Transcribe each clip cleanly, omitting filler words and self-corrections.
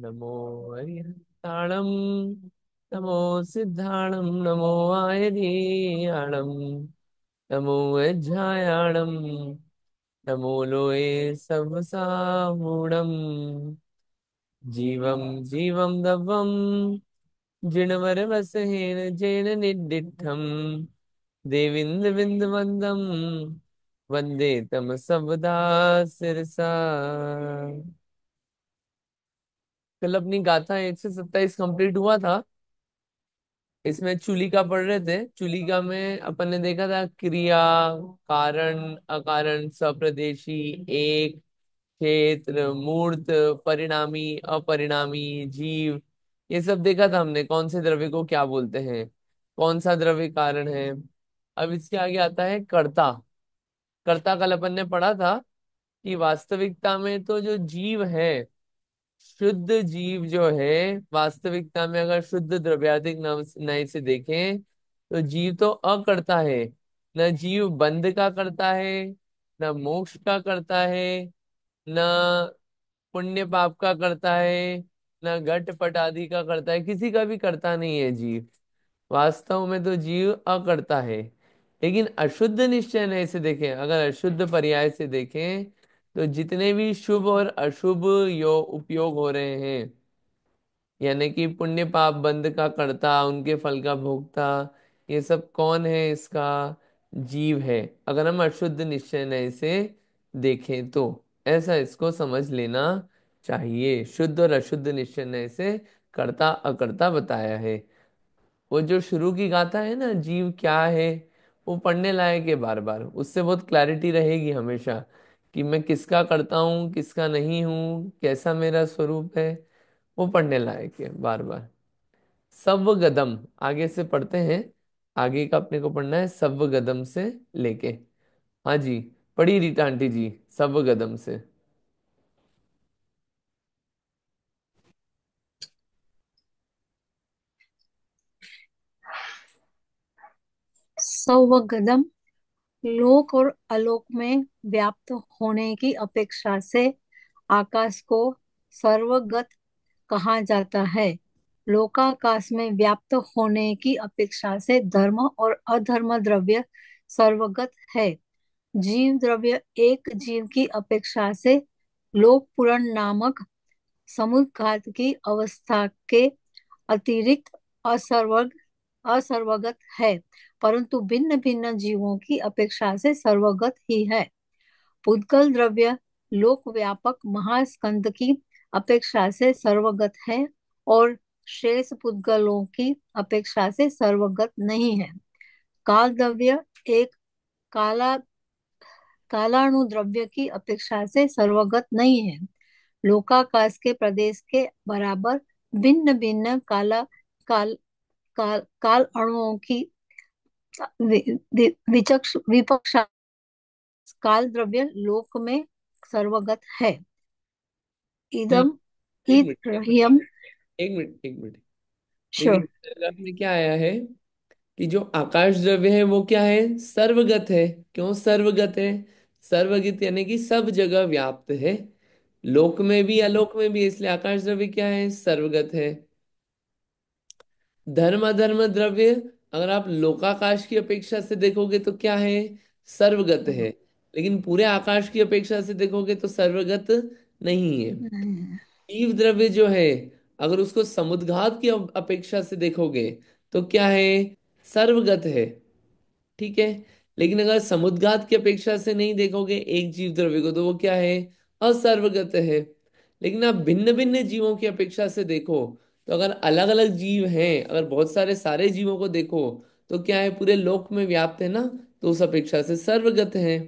नमो हरिहरताणं नमो सिद्धाणं नमो आयर्याणं नमो वज्रायाणं नमो लोये सर्वसाहूणं जीवं जीवं दवं जिणवरवसहेन जेन निड्डिठं देवीन्द्रविन्दवन्दं वन्दे तम सर्वदा सिरसा। कल अपनी गाथा 127 कंप्लीट हुआ था। इसमें चूलिका पढ़ रहे थे। चूलिका में अपन ने देखा था क्रिया, कारण, अकारण, सप्रदेशी, एक, क्षेत्र, मूर्त, परिणामी, अपरिणामी, जीव, ये सब देखा था हमने। कौन से द्रव्य को क्या बोलते हैं, कौन सा द्रव्य कारण है। अब इसके आगे आता है कर्ता। कर्ता कल अपन ने पढ़ा था कि वास्तविकता में तो जो जीव है, शुद्ध जीव जो है, वास्तविकता में अगर शुद्ध द्रव्यात्मक नय से देखें तो जीव तो अकर्ता है। न जीव बंध का करता है, न मोक्ष का करता है, न पुण्य पाप का करता है, न घट पट आदि का करता है। किसी का भी करता नहीं है जीव। वास्तव में तो जीव अकर्ता है। लेकिन अशुद्ध निश्चय नय से देखें, अगर अशुद्ध पर्याय से देखें तो जितने भी शुभ और अशुभ यो उपयोग हो रहे हैं, यानी कि पुण्य पाप बंद का कर्ता, उनके फल का भोगता, ये सब कौन है? इसका जीव है। अगर हम अशुद्ध निश्चय नय से देखें तो ऐसा इसको समझ लेना चाहिए। शुद्ध और अशुद्ध निश्चय नय से कर्ता अकर्ता बताया है। वो जो शुरू की गाथा है ना, जीव क्या है, वो पढ़ने लायक है बार बार। उससे बहुत क्लैरिटी रहेगी हमेशा कि मैं किसका करता हूँ, किसका नहीं हूँ, कैसा मेरा स्वरूप है। वो पढ़ने लायक है बार बार। सव्वगदम आगे से पढ़ते हैं। आगे का अपने को पढ़ना है सव्वगदम से लेके। हाँ जी, पढ़ी रीता आंटी जी सव्वगदम से। सौवगदम लोक और अलोक में व्याप्त होने की अपेक्षा से आकाश को सर्वगत कहा जाता है। लोकाकाश में व्याप्त होने की अपेक्षा से धर्म और अधर्म द्रव्य सर्वगत है। जीव द्रव्य एक जीव की अपेक्षा से लोक पुराण नामक समुद्घात की अवस्था के अतिरिक्त असर्वग असर्वगत है, परंतु भिन्न भिन्न जीवों की अपेक्षा से सर्वगत ही है। पुद्गल द्रव्य लोक व्यापक महास्कंद की अपेक्षा से सर्वगत है और शेष पुद्गलों की अपेक्षा से सर्वगत नहीं है। काल द्रव्य एक काला कालाणु द्रव्य की अपेक्षा से सर्वगत नहीं है। लोकाकाश के प्रदेश के बराबर भिन्न भिन्न काल काल अणुओं की विपक्षा काल द्रव्य लोक में सर्वगत है। हम्म। इदम एक ईद मिनट, एक मिनट, ह्यम। एक मिनट, एक मिनट। श्योर। देखिए पैराग्राफ में क्या आया है कि जो आकाश द्रव्य है वो क्या है? सर्वगत है। क्यों सर्वगत है? सर्वगत यानी कि सब जगह व्याप्त है, लोक में भी अलोक में भी, इसलिए आकाश द्रव्य क्या है? सर्वगत है। धर्म अधर्म द्रव्य अगर आप लोकाकाश की अपेक्षा से देखोगे तो क्या है? सर्वगत है। लेकिन पूरे आकाश की अपेक्षा से देखोगे तो सर्वगत नहीं है। जीव द्रव्य जो है, अगर उसको समुद्घात की अपेक्षा से देखोगे तो क्या है? सर्वगत है। ठीक है। लेकिन अगर समुद्घात की अपेक्षा से नहीं देखोगे एक जीव द्रव्य को तो वो क्या है? असर्वगत है। लेकिन आप भिन्न भिन्न जीवों की अपेक्षा से देखो तो अगर अलग अलग जीव हैं, अगर बहुत सारे सारे जीवों को देखो तो क्या है? पूरे लोक में व्याप्त है ना, तो उस अपेक्षा से सर्वगत है।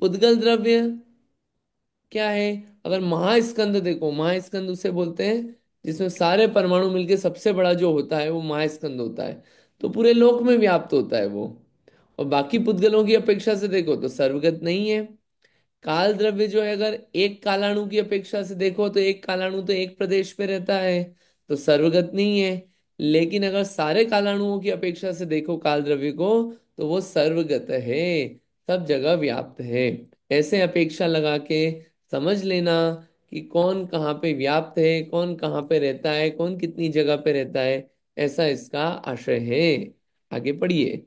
पुद्गल द्रव्य क्या है? अगर महास्कंद देखो, महास्कंद उसे बोलते हैं जिसमें सारे परमाणु मिलके सबसे बड़ा जो होता है वो महास्कंद होता है, तो पूरे लोक में व्याप्त होता है वो। और बाकी पुद्गलों की अपेक्षा से देखो तो सर्वगत नहीं है। काल द्रव्य जो है, अगर एक कालाणु की अपेक्षा से देखो तो एक कालाणु तो एक प्रदेश पे रहता है, तो सर्वगत नहीं है। लेकिन अगर सारे कालाणुओं की अपेक्षा से देखो काल द्रव्य को तो वो सर्वगत है, सब जगह व्याप्त है। ऐसे अपेक्षा लगा के समझ लेना कि कौन कहाँ पे व्याप्त है, कौन कहाँ पे रहता है, कौन कितनी जगह पे रहता है, ऐसा इसका आशय है। आगे पढ़िए।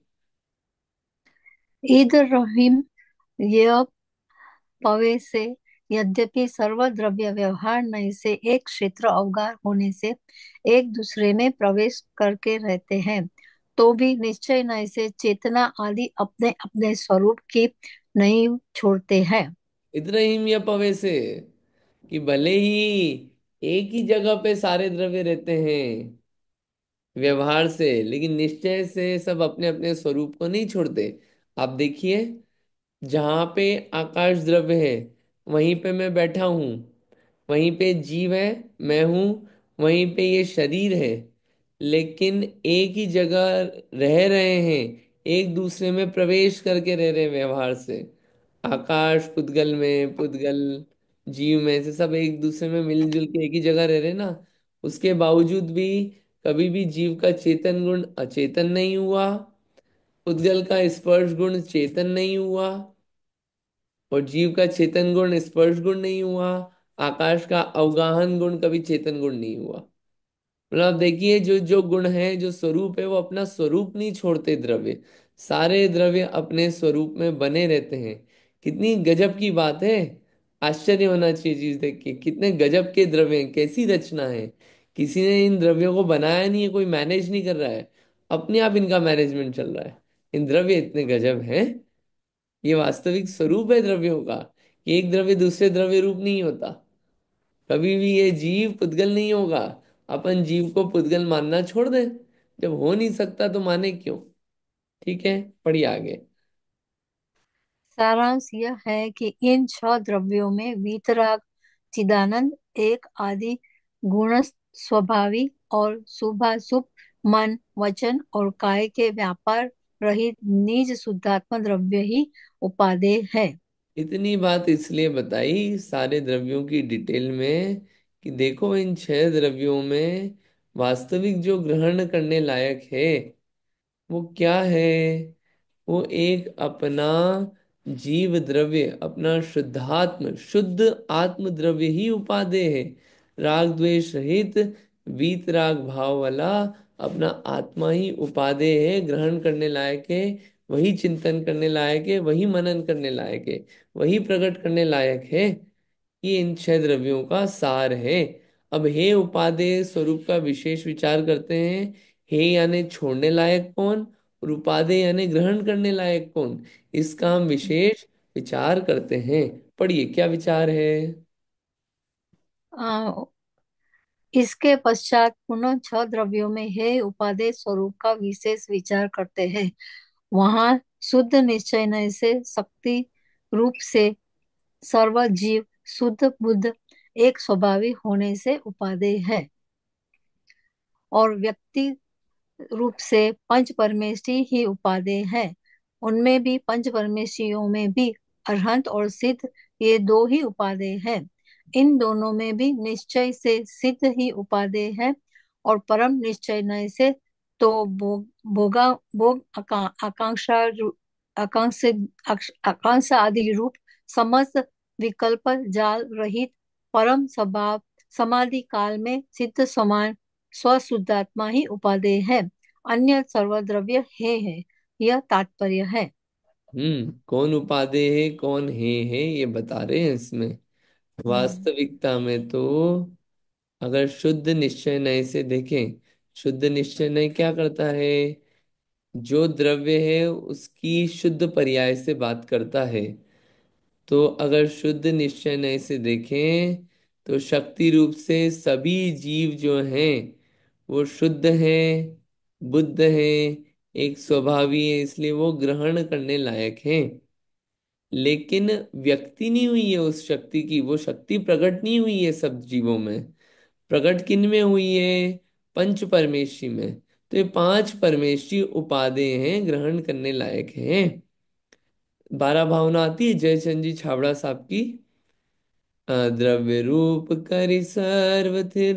ईद रहीम यह पवे से, यद्यपि सर्वद्रव्य व्यवहार नय से एक क्षेत्र अवगाह होने से एक दूसरे में प्रवेश करके रहते हैं, तो भी निश्चय नय से चेतना आदि अपने अपने स्वरूप की नहीं छोड़ते हैं। इब्राहिम या पवे से, कि भले ही एक ही जगह पे सारे द्रव्य रहते हैं व्यवहार से, लेकिन निश्चय से सब अपने अपने स्वरूप को नहीं छोड़ते। आप देखिए, जहां पे आकाश द्रव्य है वहीं पे मैं बैठा हूं, वहीं पे जीव है, मैं हूं, वहीं पे ये शरीर है, लेकिन एक ही जगह रह रहे हैं, एक दूसरे में प्रवेश करके रह रहे हैं व्यवहार से। आकाश पुद्गल में, पुद्गल जीव में से सब एक दूसरे में मिलजुल के एक ही जगह रह रहे हैं ना। उसके बावजूद भी कभी भी जीव का चेतन गुण अचेतन नहीं हुआ, पुद्गल का स्पर्श गुण चेतन नहीं हुआ, और जीव का चेतन गुण स्पर्श गुण नहीं हुआ, आकाश का अवगाहन गुण कभी चेतन गुण नहीं हुआ। मतलब आप देखिए, जो जो गुण है, जो स्वरूप है, वो अपना स्वरूप नहीं छोड़ते द्रव्य। सारे द्रव्य अपने स्वरूप में बने रहते हैं। कितनी गजब की बात है। आश्चर्य होना चाहिए चीज देख के, कितने गजब के द्रव्य हैं, कैसी रचना है। किसी ने इन द्रव्यों को बनाया नहीं है, कोई मैनेज नहीं कर रहा है, अपने आप इनका मैनेजमेंट चल रहा है। इन द्रव्य इतने गजब हैं। ये वास्तविक स्वरूप है द्रव्यों का, कि एक द्रव्य दूसरे द्रव्य रूप नहीं होता। कभी भी ये जीव पुद्गल नहीं होगा। अपन जीव को पुद्गल मानना छोड़ दें, जब हो नहीं सकता तो माने क्यों। ठीक है, पढ़िए आगे। सारांश यह है कि इन छह द्रव्यों में वीतराग, चिदानंद, एक आदि गुण स्वभावी और शुभाशुभ मन, वचन और काय के व्यापार रहित निज शुद्धात्म द्रव्य ही उपादेय है। इतनी बात इसलिए बताई सारे द्रव्यों की डिटेल में, कि देखो इन छह द्रव्यों में वास्तविक जो ग्रहण करने लायक है वो क्या है। वो एक अपना जीव द्रव्य, अपना शुद्धात्म, शुद्ध आत्म द्रव्य ही उपादेय है। राग द्वेष रहित वीत राग भाव वाला अपना आत्मा ही उपादेय है, ग्रहण करने लायक है, वही चिंतन करने लायक है, वही मनन करने लायक है, वही प्रकट करने लायक है। ये इन छह द्रव्यों का सार है। अब हे उपादेय स्वरूप का विशेष विचार करते हैं। हे यानी छोड़ने लायक कौन, और उपादेय यानी ग्रहण करने लायक कौन, इसका हम विशेष विचार करते हैं। पढ़िए क्या विचार है। आ, इसके पश्चात पुनः छह द्रव्यों में हे उपादेय स्वरूप का विशेष विचार करते हैं। वहां शुद्ध निश्चय नय से शक्ति रूप से सर्व जीव शुद्ध बुद्ध एक स्वभावी होने से उपादेय है, और व्यक्ति रूप से पंच परमेष्टि ही उपादेय है। उनमें भी पंच परमेष्टियों में भी अरहंत और सिद्ध, ये दो ही उपादेय है। इन दोनों में भी निश्चय से सिद्ध ही उपादेय है, और परम निश्चय नय से तो भोग आकांक्षा आकांक्षा आदि रूप समस्त विकल्प जाल रहित परम स्वभाव समाधि काल में सिद्ध समान स्वशुद्धात्मा ही उपादेय है। अन्य सर्वद्रव्य है यह तात्पर्य है। कौन उपादेय है, कौन है ये बता रहे हैं इसमें। वास्तविकता में तो अगर शुद्ध निश्चय नय से देखें, शुद्ध निश्चय नय क्या करता है, जो द्रव्य है उसकी शुद्ध पर्याय से बात करता है। तो अगर शुद्ध निश्चय नय से देखें, तो शक्ति रूप से सभी जीव जो हैं वो शुद्ध हैं, बुद्ध हैं, एक स्वभावी है, इसलिए वो ग्रहण करने लायक हैं। लेकिन व्यक्ति नहीं हुई है उस शक्ति की, वो शक्ति प्रकट नहीं हुई है सब जीवों में। प्रकट किन में हुई है, पंच परमेष्टि में। तो ये पांच परमेष्टि उपादेय हैं, ग्रहण करने लायक हैं। 12 भावना आती है जयचंद जी छाबड़ा साहब की। द्रव्य रूप करि सर्व थिर,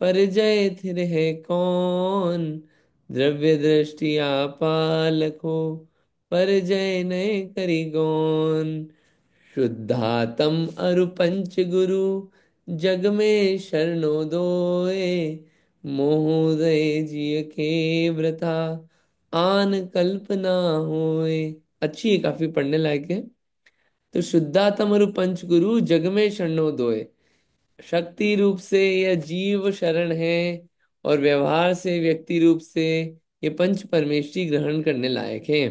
पर जय थिर है कौन। द्रव्य दृष्टि आपालको, पर जय नय करि गौन। शुद्धातम अरु पंच गुरु, जग में शरणो दोए, मोह जिय के व्रता, आन कल्पना होए। अच्छी है, काफी पढ़ने लायक है। तो शुद्धातम रूप पंच गुरु जग में शरणो दोए। शक्ति रूप से यह जीव शरण है, और व्यवहार से व्यक्ति रूप से ये पंच परमेष्टि ग्रहण करने लायक है।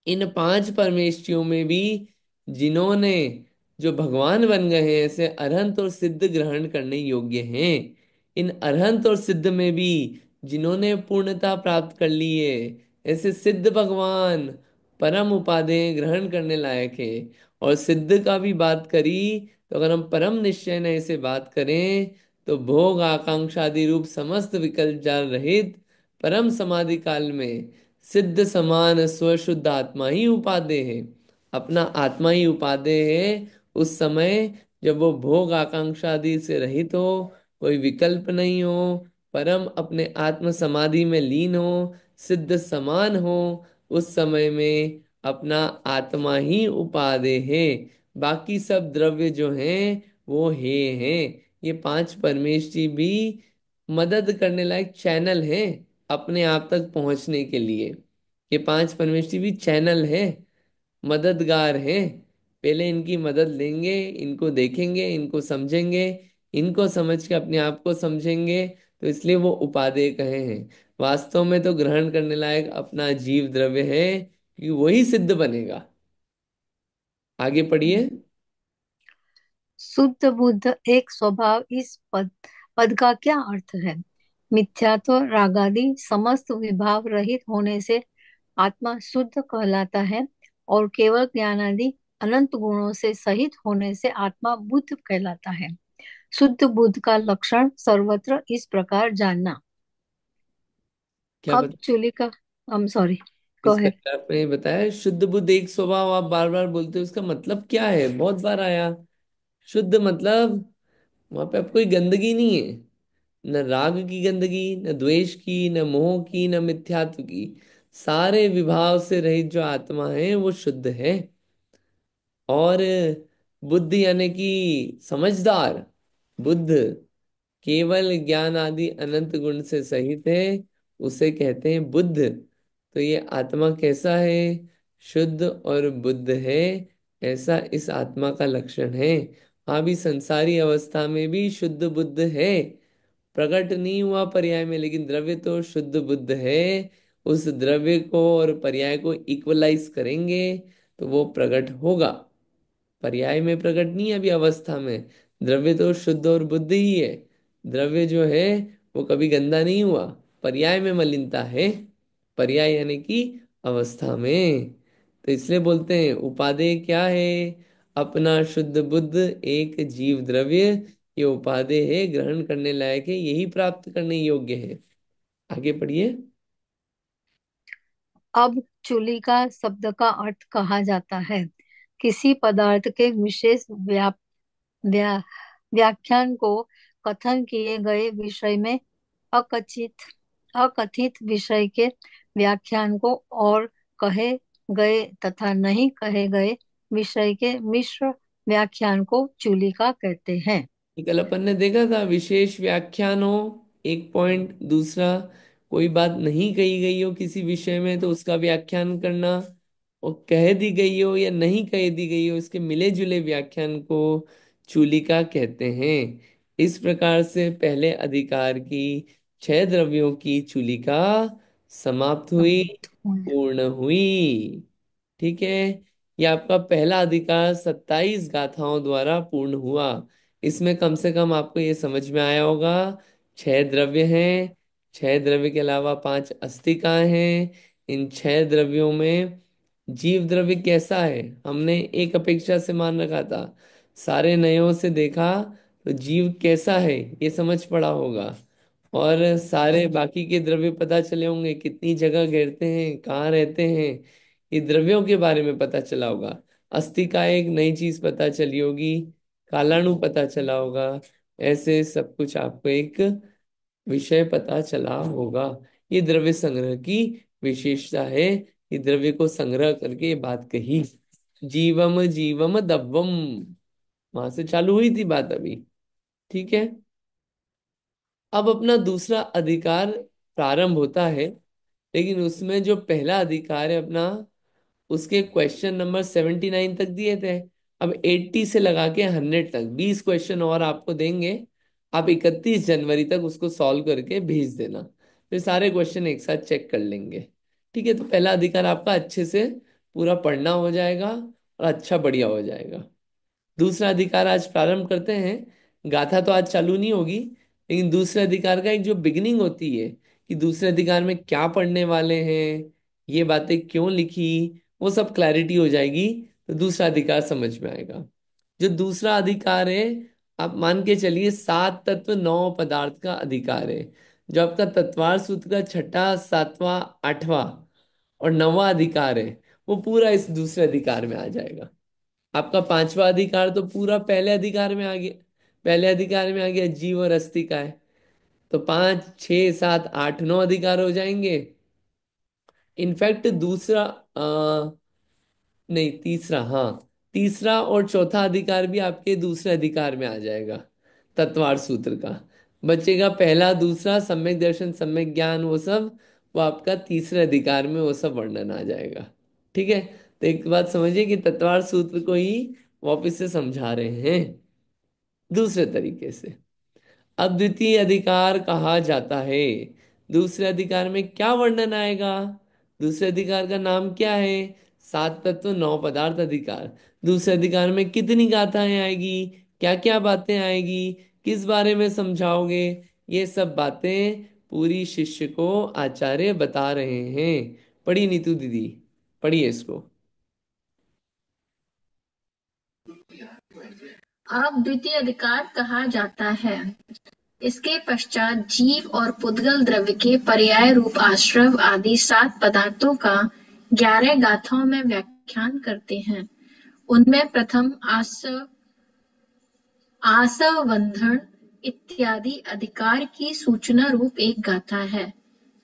इन पांच परमेष्टियों में भी जिन्होंने, जो भगवान बन गए हैं, ऐसे अरहंत और सिद्ध ग्रहण करने योग्य हैं। इन अरहंत और सिद्ध में भी जिन्होंने पूर्णता प्राप्त कर ली है, ऐसे सिद्ध भगवान परम उपाधि ग्रहण करने लायक है। और सिद्ध का भी बात करी, तो अगर हम परम निश्चय ने ऐसे बात करें, तो भोग आकांक्षा आदि रूप समस्त विकल्प जाल रहित परम समाधि काल में सिद्ध समान स्वशुद्ध आत्मा ही उपादेय है। अपना आत्मा ही उपादेय है उस समय, जब वो भोग आकांक्षा आदि से रहित हो, कोई विकल्प नहीं हो, परम अपने आत्म समाधि में लीन हो, सिद्ध समान हो, उस समय में अपना आत्मा ही उपादेय है। बाकी सब द्रव्य जो हैं वो हे हैं। ये पांच परमेष्टि भी मदद करने लायक चैनल है अपने आप तक पहुंचने के लिए। ये पांच परमेष्टि भी चैनल है, मददगार है। पहले इनकी मदद लेंगे, इनको देखेंगे, इनको समझेंगे, इनको समझ के अपने आप को समझेंगे, तो इसलिए वो उपादेय कहे हैं। वास्तव में तो ग्रहण करने लायक अपना जीव द्रव्य है, कि वही सिद्ध बनेगा। आगे पढ़िए। शुद्ध बुद्ध एक स्वभाव, इस पद का क्या अर्थ है? मिथ्यात्व रागादि समस्त विभाव रहित होने से आत्मा शुद्ध कहलाता है, और केवल ज्ञानादि अनंत गुणों से सहित होने से आत्मा बुद्ध कहलाता है। शुद्ध बुद्ध का लक्षण सर्वत्र इस प्रकार जानना। क्या अब बता, चूली का, सॉरी, गो इस है। पैराग्राफ में बताया शुद्ध बुद्ध एक स्वभाव, आप बार बार बोलते हो, इसका मतलब क्या है? बहुत बार आया। शुद्ध मतलब वहां पे अब कोई गंदगी नहीं है। न राग की गंदगी, न द्वेष की, न मोह की, न मिथ्यात्व की। सारे विभाव से रहित जो आत्मा है वो शुद्ध है। और बुद्ध यानी कि समझदार बुद्ध, केवल ज्ञान आदि अनंत गुण से सहित है, उसे कहते हैं बुद्ध। तो ये आत्मा कैसा है? शुद्ध और बुद्ध है, ऐसा इस आत्मा का लक्षण है। हाँ भी संसारी अवस्था में भी शुद्ध बुद्ध है, प्रकट नहीं हुआ पर्याय में, लेकिन द्रव्य तो शुद्ध बुद्ध है। उस द्रव्य को और पर्याय को इक्वलाइज करेंगे तो वो प्रकट होगा। पर्याय में प्रकट नहीं है अभी अवस्था में। द्रव्य तो शुद्ध और बुद्ध ही है। द्रव्य जो है वो कभी गंदा नहीं हुआ, पर्याय में मलिनता है। पर्याय यानी कि अवस्था में। तो इसलिए बोलते हैं उपादेय क्या है? अपना शुद्ध बुद्ध एक जीव द्रव्य, ये उपादेय है, ग्रहण करने लायक है, यही प्राप्त करने योग्य है। आगे पढ़िए। अब चूली का शब्द का अर्थ कहा जाता है किसी पदार्थ के विशेष व्या, व्याख्यान को कथन किए गए विषय में अकथित अकथित विषय के व्याख्यान को, और कहे गए तथा नहीं कहे गए विषय के मिश्र व्याख्यान को चूली का कहते हैं। ये कल अपन ने देखा था, विशेष व्याख्यान हो एक पॉइंट, दूसरा कोई बात नहीं कही गई हो किसी विषय में तो उसका व्याख्यान करना, और कह दी गई हो या नहीं कह दी गई हो इसके मिले जुले व्याख्यान को चूलिका कहते हैं। इस प्रकार से पहले अधिकार की छह द्रव्यों की चूलिका समाप्त हुई, पूर्ण हुई। ठीक है। ये आपका पहला अधिकार 27 गाथाओं द्वारा पूर्ण हुआ। इसमें कम से कम आपको ये समझ में आया होगा, छह द्रव्य हैं, छह द्रव्य के अलावा पांच अस्तिकाएं हैं। इन छह द्रव्यों में जीव द्रव्य कैसा है हमने एक अपेक्षा से मान रखा था, सारे नयों से देखा तो जीव कैसा है ये समझ पड़ा होगा। और सारे बाकी के द्रव्य पता चले होंगे, कितनी जगह घेरते हैं, कहाँ रहते हैं, ये द्रव्यों के बारे में पता चला होगा। अस्थि का एक नई चीज पता चली होगी, कालाणु पता चला होगा। ऐसे सब कुछ आपको एक विषय पता चला होगा। ये द्रव्य संग्रह की विशेषता है। ये द्रव्य को संग्रह करके ये बात कही। जीवम जीवम दब्बम, वहां से चालू हुई थी बात अभी। ठीक है। अब अपना दूसरा अधिकार प्रारंभ होता है, लेकिन उसमें जो पहला अधिकार है अपना, उसके क्वेश्चन नंबर 79 तक दिए थे। अब 80 से लगा के 100 तक 20 क्वेश्चन और आपको देंगे। आप 31 जनवरी तक उसको सॉल्व करके भेज देना, फिर सारे क्वेश्चन एक साथ चेक कर लेंगे। ठीक है, तो पहला अधिकार आपका अच्छे से पूरा पढ़ना हो जाएगा और अच्छा बढ़िया हो जाएगा। दूसरा अधिकार आज प्रारंभ करते हैं। गाथा तो आज चालू नहीं होगी, लेकिन दूसरे अधिकार का एक जो बिगिनिंग होती है कि दूसरे अधिकार में क्या पढ़ने वाले हैं, ये बातें क्यों लिखी, वो सब क्लैरिटी हो जाएगी। तो दूसरा अधिकार समझ में आएगा। जो दूसरा अधिकार है, आप मान के चलिए 7 तत्व 9 पदार्थ का अधिकार है। जो आपका तत्वार सूत्र का छठा, सातवां, आठवां और नौवां अधिकार है, वो पूरा इस दूसरे अधिकार में आ जाएगा। आपका पांचवा अधिकार तो पूरा पहले अधिकार में आ गया। पहले अधिकार में आ गया, जीव और अस्थि का है। तो 5, 6, 7, 8, 9 अधिकार हो जाएंगे। इनफैक्ट दूसरा नहीं, तीसरा, हाँ, तीसरा और चौथा अधिकार भी आपके दूसरे अधिकार में आ जाएगा तत्वार सूत्र का। बचेगा पहला, दूसरा, सम्यक दर्शन, सम्यक ज्ञान, वो सब वो आपका तीसरे अधिकार में वो सब वर्णन आ जाएगा। ठीक है, तो एक बात समझिए कि तत्वार सूत्र को ही वापस से समझा रहे हैं दूसरे तरीके से। अद्वितीय अधिकार कहा जाता है। दूसरे अधिकार में क्या वर्णन आएगा? दूसरे अधिकार का नाम क्या है? 7 तत्व 9 पदार्थ अधिकार। दूसरे अधिकार में कितनी गाथाएं आएगी, क्या क्या बातें आएगी, किस बारे में समझाओगे, ये सब बातें पूरी शिष्य को आचार्य बता रहे हैं। पढ़ी नीतू दीदी, पढ़िए इसको। अब द्वितीय अधिकार कहा जाता है। इसके पश्चात जीव और पुद्गल द्रव्य के पर्याय रूप आश्रव आदि 7 पदार्थों का 11 गाथाओं में व्याख्यान करते हैं। उनमें प्रथम आसवंधन इत्यादि अधिकार की सूचना रूप एक गाथा है।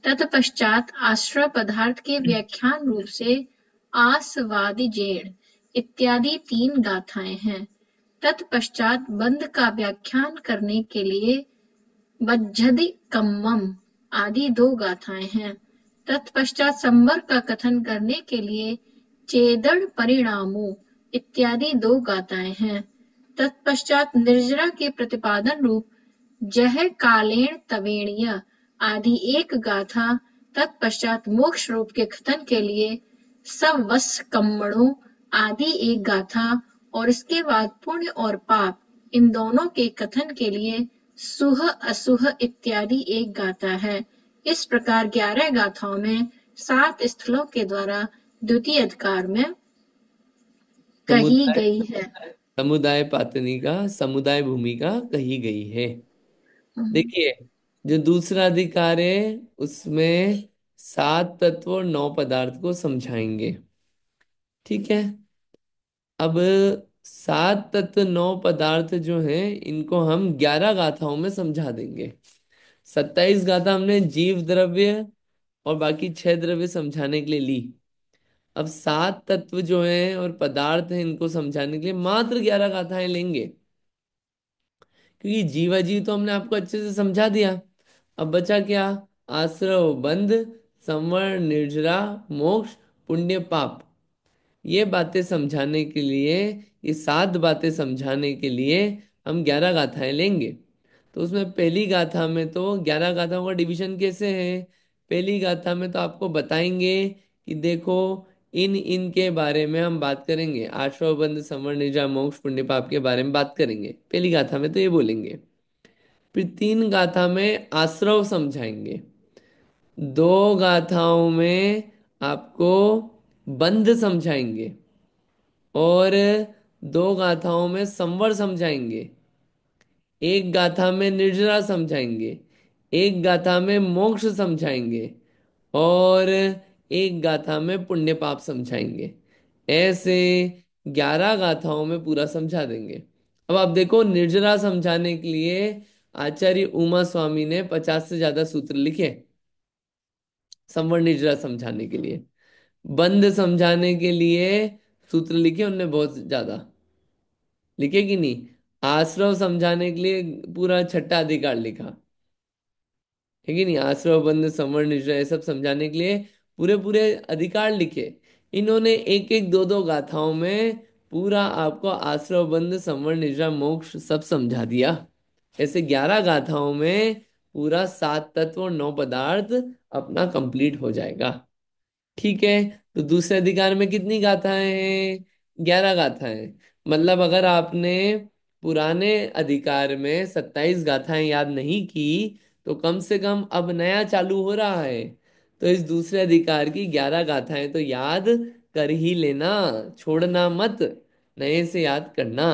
तत्पश्चात आश्रय पदार्थ के व्याख्यान रूप से आस्वादिजेण इत्यादि 3 गाथाएं हैं। तत्पश्चात बंध का व्याख्यान करने के लिए बज्झदि कम्मम आदि 2 गाथाएं हैं। तत्पश्चात संवर का कथन करने के लिए चेदड़ परिणामों इत्यादि 2 गाथाएं हैं। तत्पश्चात निर्जरा के प्रतिपादन रूप जह कालेण तवेणीय आदि 1 गाथा। तत्पश्चात मोक्ष रूप के कथन के लिए सवस कम्मणों आदि 1 गाथा। और इसके बाद पुण्य और पाप इन दोनों के कथन के लिए सुह असुह इत्यादि 1 गाथा है। इस प्रकार 11 गाथाओं में 7 स्थलों के द्वारा द्वितीय अधिकार में कही समुदाय गई है। समुदाय पातनी का समुदाय भूमिका कही गई है। देखिए, जो दूसरा अधिकार है उसमें 7 तत्व और 9 पदार्थ को समझाएंगे। ठीक है। अब 7 तत्व 9 पदार्थ जो हैं इनको हम 11 गाथाओं में समझा देंगे। 27 गाथा हमने जीव द्रव्य और बाकी 6 द्रव्य समझाने के लिए ली। अब 7 तत्व जो हैं और पदार्थ हैं इनको समझाने के लिए मात्र 11 गाथाएं लेंगे, क्योंकि जीवा जीव तो हमने आपको अच्छे से समझा दिया। अब बचा क्या? आश्रव, बंध, संवर, निर्जरा, मोक्ष, पुण्य, पाप। ये बातें समझाने के लिए, ये 7 बातें समझाने के लिए हम 11 गाथाएं लेंगे। तो उसमें पहली गाथा में तो 11 गाथाओं का डिवीजन कैसे है? पहली गाथा में तो आपको बताएंगे कि देखो, इन इन के बारे में हम बात करेंगे। आश्रव, बंध, संवर, निर्जरा, मोक्ष, पुण्य, पाप के बारे में बात करेंगे पहली गाथा में, तो ये बोलेंगे। फिर 3 गाथा में आश्रव समझाएंगे। 2 गाथाओं में आपको बंध समझाएंगे और 2 गाथाओं में संवर समझाएंगे। 1 गाथा में निर्जरा समझाएंगे। 1 गाथा में मोक्ष समझाएंगे और 1 गाथा में पुण्य पाप समझाएंगे। ऐसे 11 गाथाओं में पूरा समझा देंगे। अब आप देखो, निर्जरा समझाने के लिए आचार्य उमा स्वामी ने 50 से ज्यादा सूत्र लिखे संवर्ण निर्जरा समझाने के लिए। बंध समझाने के लिए सूत्र लिखे उनने बहुत ज्यादा, लिखे कि नहीं? आश्रव समझाने के लिए पूरा छठा अधिकार लिखा है कि नहीं, आश्रव बंध संवर्ण निश्चय ये सब समझाने के लिए पूरे पूरे अधिकार लिखे। इन्होंने एक एक दो दो गाथाओं में पूरा आपको आश्रव बंध संवर्ण निश्चय मोक्ष सब समझा दिया। ऐसे 11 गाथाओं में पूरा 7 तत्व और 9 पदार्थ अपना कंप्लीट हो जाएगा। ठीक है। तो दूसरे अधिकार में कितनी गाथाएं हैं? 11 गाथाएं। मतलब अगर आपने पुराने अधिकार में 27 गाथाएं याद नहीं की, तो कम से कम अब नया चालू हो रहा है, तो इस दूसरे अधिकार की 11 गाथाएं तो याद कर ही लेना, छोड़ना मत, नए से याद करना।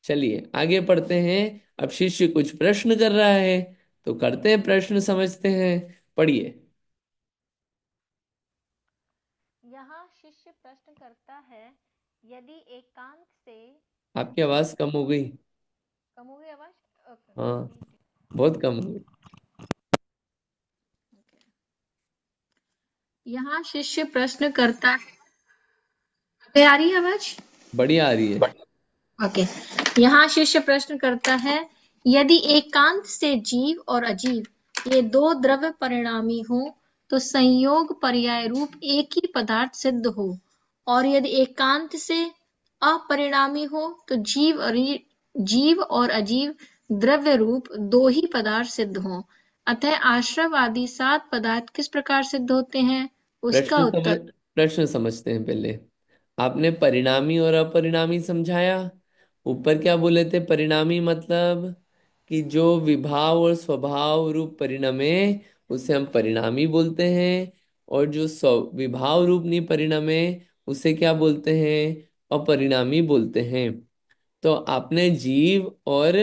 चलिए आगे पढ़ते हैं। अब शिष्य कुछ प्रश्न कर रहा है, तो करते हैं प्रश्न, समझते हैं। पढ़िए। यहाँ शिष्य प्रश्न करता है, यदि एकांत से आपकी आवाज कम हो गई। कम हो गई आवाज? ओके, हाँ, बहुत कम हो गई। यहाँ शिष्य प्रश्न करता है। अबे आ रही है आवाज? बढ़िया आ रही है। ओके। यहाँ शिष्य प्रश्न करता है, यदि एकांत से जीव और अजीव ये दो द्रव्य परिणामी हो तो संयोग पर्याय रूप एक ही पदार्थ सिद्ध हो, और यदि एकांत से अपरिणामी हो तो जीव और अजीव द्रव्य रूप दो ही पदार्थ सिद्ध हो। अतः आश्रवादी 7 पदार्थ किस प्रकार सिद्ध होते हैं? उसका प्रश्न समझ उत्तर। प्रश्न समझते हैं पहले। आपने परिणामी और अपरिणामी समझाया। ऊपर क्या बोले थे? परिणामी मतलब कि जो विभाव और स्वभाव रूप परिणमे, उसे हम परिणामी बोलते हैं। और जो स्व विभाव रूप नहीं परिणमे, उसे क्या बोलते हैं? अपरिणामी बोलते हैं। तो आपने जीव और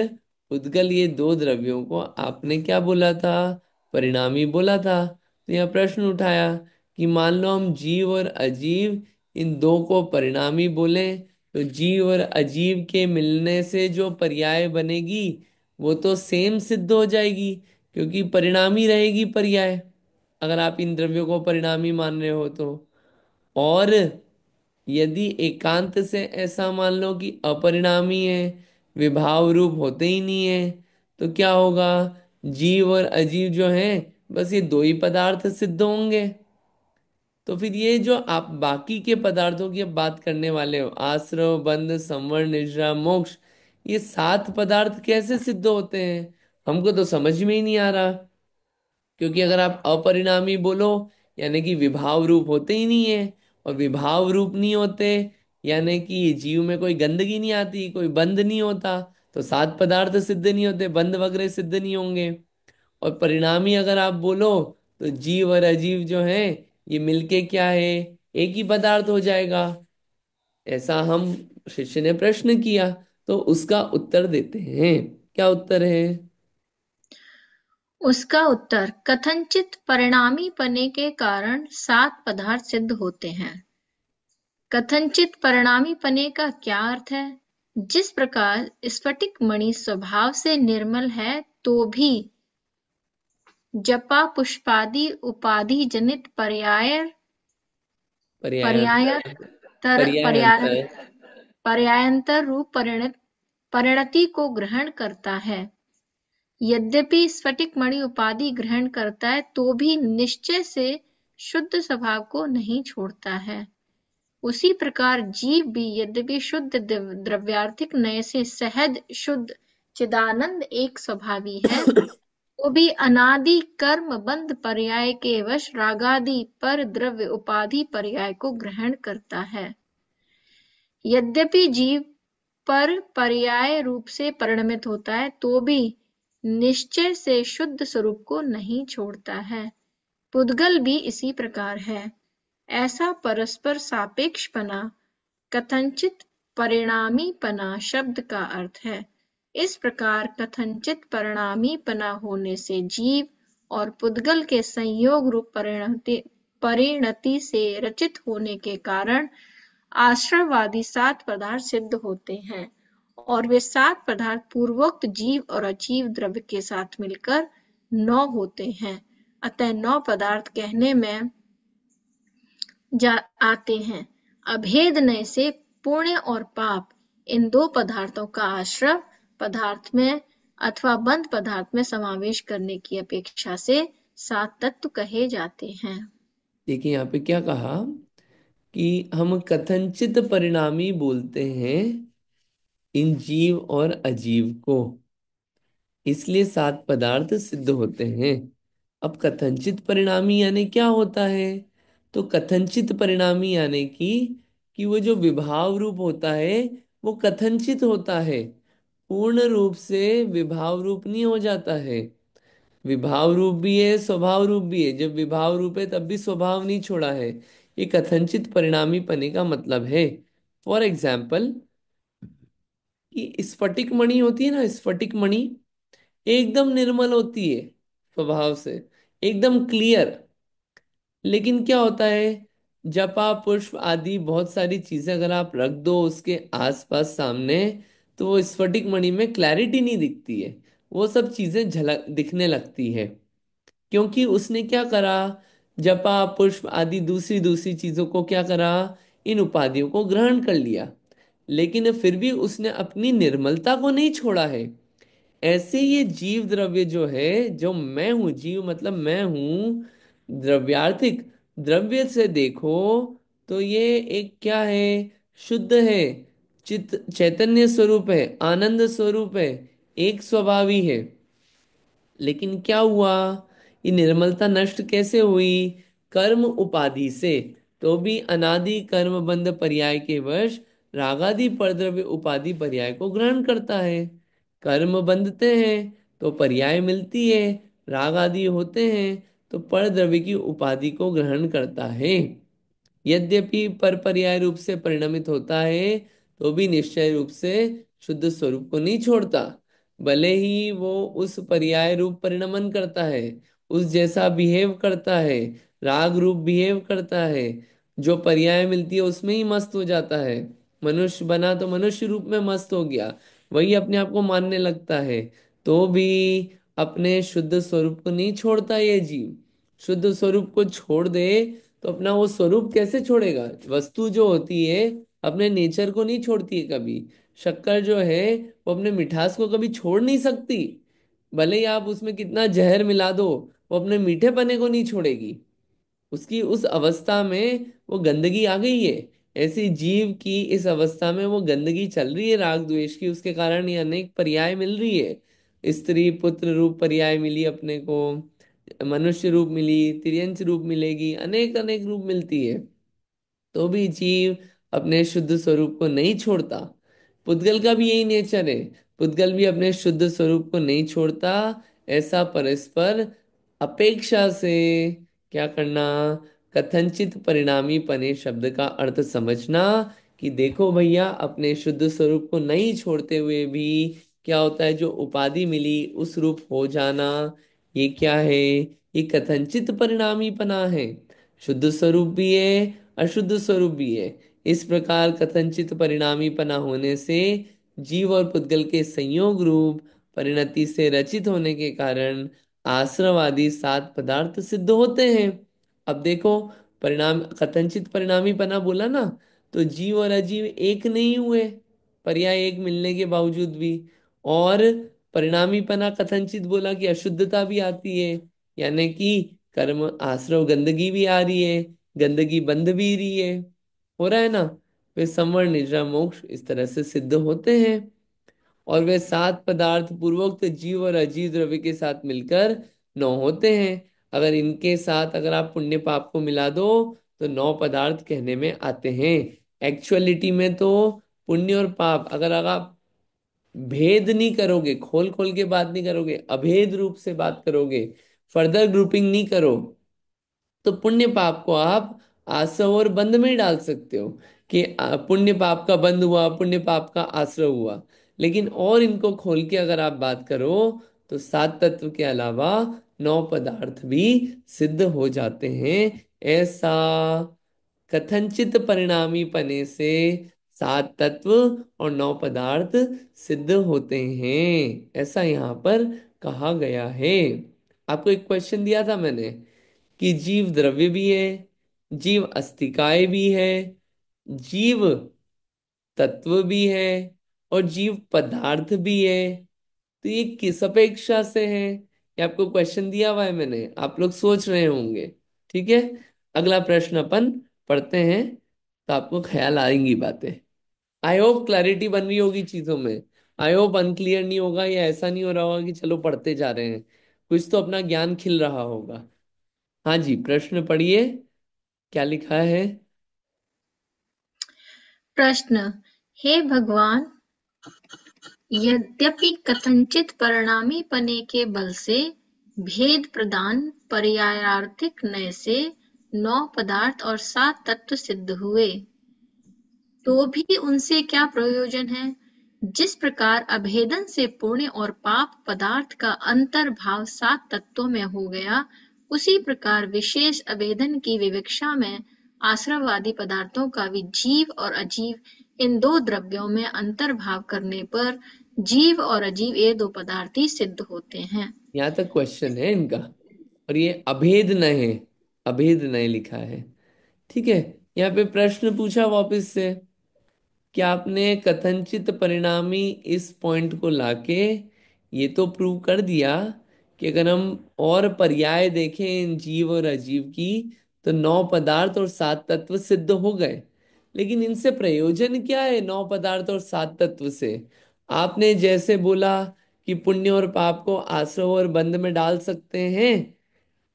उद्गल ये दो द्रव्यों को आपने क्या बोला था? परिणामी बोला था। तो यह प्रश्न उठाया कि मान लो हम जीव और अजीव इन दो को परिणामी बोले, तो जीव और अजीव के मिलने से जो पर्याय बनेगी वो तो सेम सिद्ध हो जाएगी, क्योंकि परिणामी रहेगी पर्याय, अगर आप इन द्रव्यों को परिणामी मान रहे हो तो। और यदि एकांत से ऐसा मान लो कि अपरिणामी है, विभाव रूप होते ही नहीं है, तो क्या होगा? जीव और अजीव जो है, बस ये दो ही पदार्थ सिद्ध होंगे। तो फिर ये जो आप बाकी के पदार्थों की अब बात करने वाले हो, आश्रव बंध संवरण निद्रा मोक्ष, ये 7 पदार्थ कैसे सिद्ध होते हैं? हमको तो समझ में ही नहीं आ रहा। क्योंकि अगर आप अपरिणामी बोलो, यानी कि विभाव रूप होते ही नहीं है, और विभाव रूप नहीं होते यानी कि जीव में कोई गंदगी नहीं आती, कोई बंध नहीं होता, तो 7 पदार्थ सिद्ध नहीं होते, बंध वगैरह सिद्ध नहीं होंगे। और परिणामी अगर आप बोलो, तो जीव और अजीव जो है, ये मिलके क्या है? एक ही पदार्थ हो जाएगा। ऐसा हम शिष्य ने प्रश्न किया, तो उसका उत्तर देते हैं। क्या उत्तर है? उसका उत्तर, कथनचित परिणामी पने के कारण 7 पदार्थ सिद्ध होते हैं। कथनचित परिणामी पने का क्या अर्थ है? जिस प्रकार स्फटिक मणि स्वभाव से निर्मल है तो भी जपा पुष्पादि उपाधि जनित पर्यायांतर। पर्यायतर पर्याय पर्यायांतर। पर्यायंतर रूप परिणति को ग्रहण करता है। यद्यपि स्फटिक मणि उपाधि ग्रहण करता है तो भी निश्चय से शुद्ध स्वभाव को नहीं छोड़ता है। उसी प्रकार जीव भी यद्यपि शुद्ध द्रव्यार्थिक नय से सहज शुद्ध चिदानंद एक स्वभावी है, तो भी अनादि कर्म बंध पर्याय के वश रागादि पर द्रव्य उपाधि पर्याय को ग्रहण करता है। यद्यपि जीव पर पर्याय रूप से परिणमित होता है तो भी निश्चय से शुद्ध स्वरूप को नहीं छोड़ता है। पुद्गल भी इसी प्रकार है। ऐसा परस्पर सापेक्षपना कथनचित परिणामीपना शब्द का अर्थ है। इस प्रकार कथनचित परिणामीपना होने से जीव और पुद्गल के संयोग रूप परिणति से रचित होने के कारण आश्रयवादी 7 पदार्थ सिद्ध होते हैं, और वे 7 पदार्थ पूर्वोक्त जीव और अजीव द्रव्य के साथ मिलकर 9 होते हैं। अतः 9 पदार्थ कहने में आते हैं। अभेद नय से पुण्य और पाप इन 2 पदार्थों का आश्रय पदार्थ में अथवा बंद पदार्थ में समावेश करने की अपेक्षा से 7 तत्व कहे जाते हैं। देखिए यहाँ पे क्या कहा कि हम कथनचित परिणामी बोलते हैं इन जीव और अजीव को, इसलिए 7 पदार्थ सिद्ध होते हैं। अब कथनचित परिणामी यानी क्या होता है? तो कथनचित परिणामी यानी कि वो जो विभाव रूप होता है वो कथनचित होता है, पूर्ण रूप से विभाव रूप नहीं हो जाता है। विभाव रूप भी है, स्वभाव रूप भी है। जब विभाव रूप है तब भी स्वभाव नहीं छोड़ा है। ये कथनचित परिणामी पने का मतलब है। फॉर एग्जाम्पल, कि स्फटिक मणि होती है ना, स्फटिक मणि एकदम निर्मल होती है स्वभाव से, एकदम क्लियर। लेकिन क्या होता है, जपा पुष्प आदि बहुत सारी चीजें अगर आप रख दो उसके आसपास सामने, तो वो स्फटिक मणि में क्लैरिटी नहीं दिखती है। वो सब चीजें झलक दिखने लगती है, क्योंकि उसने क्या करा, जपा पुष्प आदि दूसरी दूसरी चीजों को क्या करा, इन उपाधियों को ग्रहण कर लिया। लेकिन फिर भी उसने अपनी निर्मलता को नहीं छोड़ा है। ऐसे ये जीव द्रव्य जो है, जो मैं हूं, जीव मतलब मैं हूं, द्रव्यार्थिक द्रव्य से देखो तो ये एक क्या है, शुद्ध है, चित चैतन्य स्वरूप है, आनंद स्वरूप है, एक स्वभावी है। लेकिन क्या हुआ, ये निर्मलता नष्ट कैसे हुई? कर्म उपाधि से। तो भी अनादि कर्म बंध पर्याय के वश रागादि परद्रव्य उपाधि पर्याय को ग्रहण करता है। कर्म बंधते हैं तो पर्याय मिलती है, राग आदि होते हैं तो परद्रव्य की उपाधि को ग्रहण करता है। यद्यपि पर पर्याय रूप से परिणमित होता है, तो भी निश्चय रूप से शुद्ध स्वरूप को नहीं छोड़ता। भले ही वो उस पर्याय रूप परिणमन करता है, उस जैसा बिहेव करता है, राग रूप बिहेव करता है, जो पर्याय मिलती है उसमें ही मस्त हो जाता है। मनुष्य बना तो मनुष्य रूप में मस्त हो गया, वही अपने आप को मानने लगता है। तो भी अपने शुद्ध स्वरूप को नहीं छोड़ता ये जीव। शुद्ध स्वरूप को छोड़ दे तो अपना वो स्वरूप कैसे छोड़ेगा? वस्तु जो होती है अपने नेचर को नहीं छोड़ती है कभी। शक्कर जो है वो अपने मिठास को कभी छोड़ नहीं सकती। भले ही आप उसमें कितना जहर मिला दो, वो अपने मीठेपने को नहीं छोड़ेगी। उसकी उस अवस्था में वो गंदगी आ गई है। ऐसी जीव की इस अवस्था में वो गंदगी चल रही है राग द्वेष की, उसके कारण ये अनेक पर्याय मिल रही है। स्त्री पुत्र रूप पर्याय मिली अपने को, मनुष्य रूप मिली, तिर्यंच रूप मिलेगी, अनेक अनेक रूप मिलती है। तो भी जीव अपने शुद्ध स्वरूप को नहीं छोड़ता। पुद्गल का भी यही नेचर है, पुद्गल भी अपने शुद्ध स्वरूप को नहीं छोड़ता। ऐसा परस्पर अपेक्षा से क्या करना, कथनचित परिणामी पने शब्द का अर्थ समझना कि देखो भैया, अपने शुद्ध स्वरूप को नहीं छोड़ते हुए भी क्या होता है, जो उपाधि मिली उस रूप हो जाना, ये क्या है, ये कथनचित परिणामी पना है। शुद्ध स्वरूप भी है, अशुद्ध स्वरूप भी है। इस प्रकार कथनचित परिणामीपना होने से जीव और पुद्गल के संयोग रूप परिणति से रचित होने के कारण आश्रवादी 7 पदार्थ सिद्ध होते हैं। अब देखो, परिणाम कथनचित परिणामीपना बोला ना, तो जीव और अजीव एक नहीं हुए, पर्याय एक मिलने के बावजूद भी। और परिणामीपना कथनचित बोला कि अशुद्धता भी आती है, यानी कि कर्म आश्रव गंदगी भी आ रही है, गंदगी बंध भी रही है, हो रहा है ना। वे संवर्ण निद्रा मोक्ष इस तरह से सिद्ध होते हैं। और वे 7 पदार्थ पूर्वोक्त जीव और अजीव द्रव्य के साथ मिलकर 9 होते हैं। अगर इनके साथ अगर आप पुण्य पाप को मिला दो तो 9 पदार्थ कहने में आते हैं। एक्चुअलिटी में तो पुण्य और पाप अगर आप भेद नहीं करोगे, खोल खोल के बात नहीं करोगे, अभेद रूप से बात करोगे, फर्दर ग्रुपिंग नहीं करो, तो पुण्य पाप को आप आश्रव और बंध में ही डाल सकते हो कि पुण्य पाप का बंध हुआ, पुण्य पाप का आश्रव हुआ। लेकिन और इनको खोल के अगर आप बात करो तो 7 तत्व के अलावा 9 पदार्थ भी सिद्ध हो जाते हैं। ऐसा कथनचित परिणामी पने से 7 तत्व और 9 पदार्थ सिद्ध होते हैं, ऐसा यहाँ पर कहा गया है। आपको एक क्वेश्चन दिया था मैंने कि जीव द्रव्य भी है, जीव अस्तिकाय भी है, जीव तत्व भी है, और जीव पदार्थ भी है। तो ये किस अपेक्षा से है, ये आपको क्वेश्चन दिया हुआ है मैंने, आप लोग सोच रहे होंगे। ठीक है, अगला प्रश्न अपन पढ़ते हैं, तो आपको ख्याल आएंगी बातें। आई होप क्लैरिटी बन रही होगी चीजों में। आई होप अनक्लियर नहीं होगा, या ऐसा नहीं हो रहा होगा कि चलो पढ़ते जा रहे हैं, कुछ तो अपना ज्ञान खिल रहा होगा। हाँ जी, प्रश्न पढ़िए, क्या लिखा है। प्रश्न। हे भगवान, यद्यपि कथंचित परिणामीपने के बल से भेद प्रदान पर्यायार्थिक नय से 9 पदार्थ और 7 तत्व सिद्ध हुए, तो भी उनसे क्या प्रयोजन है? जिस प्रकार अभेदन से पुण्य और पाप पदार्थ का अंतर्भाव 7 तत्वों में हो गया, उसी प्रकार विशेष अभेदन की विवक्षा में आश्रमवादी पदार्थों का भी जीव और अजीव इन 2 द्रव्यों में अंतर्भाव करने पर जीव और अजीव ये 2 पदार्थ ही सिद्ध होते हैं। यहाँ तक क्वेश्चन है इनका, और ये अभेद न है, अभेद नहीं लिखा है। ठीक है, यहाँ पे प्रश्न पूछा वापस से कि आपने कथनचित परिणामी इस पॉइंट को लाके ये तो प्रूव कर दिया कि अगर हम और पर्याय देखें इन जीव और अजीव की, तो 9 पदार्थ और 7 तत्व सिद्ध हो गए। लेकिन इनसे प्रयोजन क्या है, 9 पदार्थ और 7 तत्व से? आपने जैसे बोला कि पुण्य और पाप को आश्रव और बंध में डाल सकते हैं,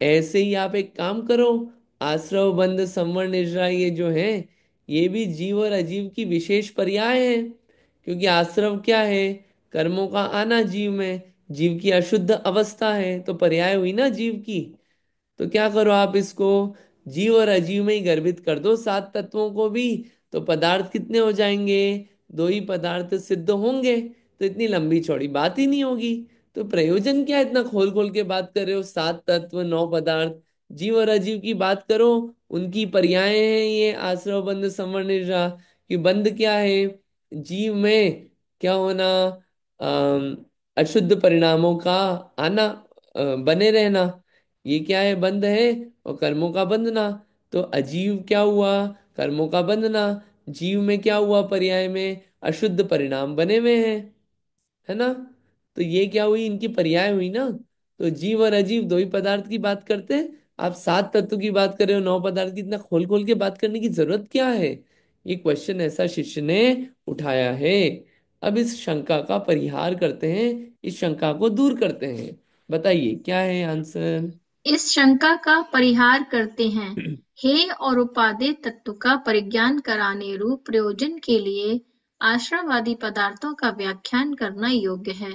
ऐसे ही आप एक काम करो, आश्रव बंध संवर निजरा ये जो है, ये भी जीव और अजीव की विशेष पर्याय है। क्योंकि आश्रव क्या है, कर्मों का आना जीव में, जीव की अशुद्ध अवस्था है, तो पर्याय हुई ना जीव की। तो क्या करो आप इसको जीव और अजीव में ही गर्भित कर दो, 7 तत्वों को भी। तो पदार्थ कितने हो जाएंगे, 2 ही पदार्थ सिद्ध होंगे। तो इतनी लंबी चौड़ी बात ही नहीं होगी। तो प्रयोजन क्या है, इतना खोल खोल के बात कर रहे हो, 7 तत्व 9 पदार्थ, जीव और अजीव की बात करो, उनकी पर्याय हैं ये आश्रव बंध संवर निद्रा। कि बंध क्या है, जीव में क्या होना, अशुद्ध परिणामों का आना, बने रहना, ये क्या है, बंध है। और कर्मों का बंधना, तो अजीव क्या हुआ, कर्मों का बंधना। जीव में क्या हुआ, पर्याय में अशुद्ध परिणाम बने हुए हैं, है ना। तो ये क्या हुई, इनकी पर्याय हुई ना। तो जीव और अजीव 2 ही पदार्थ की बात करते हैं, आप 7 तत्व की बात कर रहे हो, 9 पदार्थ की, इतना खोल खोल के बात करने की जरूरत क्या है। ये क्वेश्चन ऐसा शिष्य ने उठाया है। अब इस शंका का परिहार करते हैं, इस शंका को दूर करते हैं। बताइए क्या है आंसर। इस शंका का परिहार करते हैं। हेय और उपादेय तत्व का परिज्ञान कराने रूप प्रयोजन के लिए आश्रमवादी पदार्थों का व्याख्यान करना योग्य है।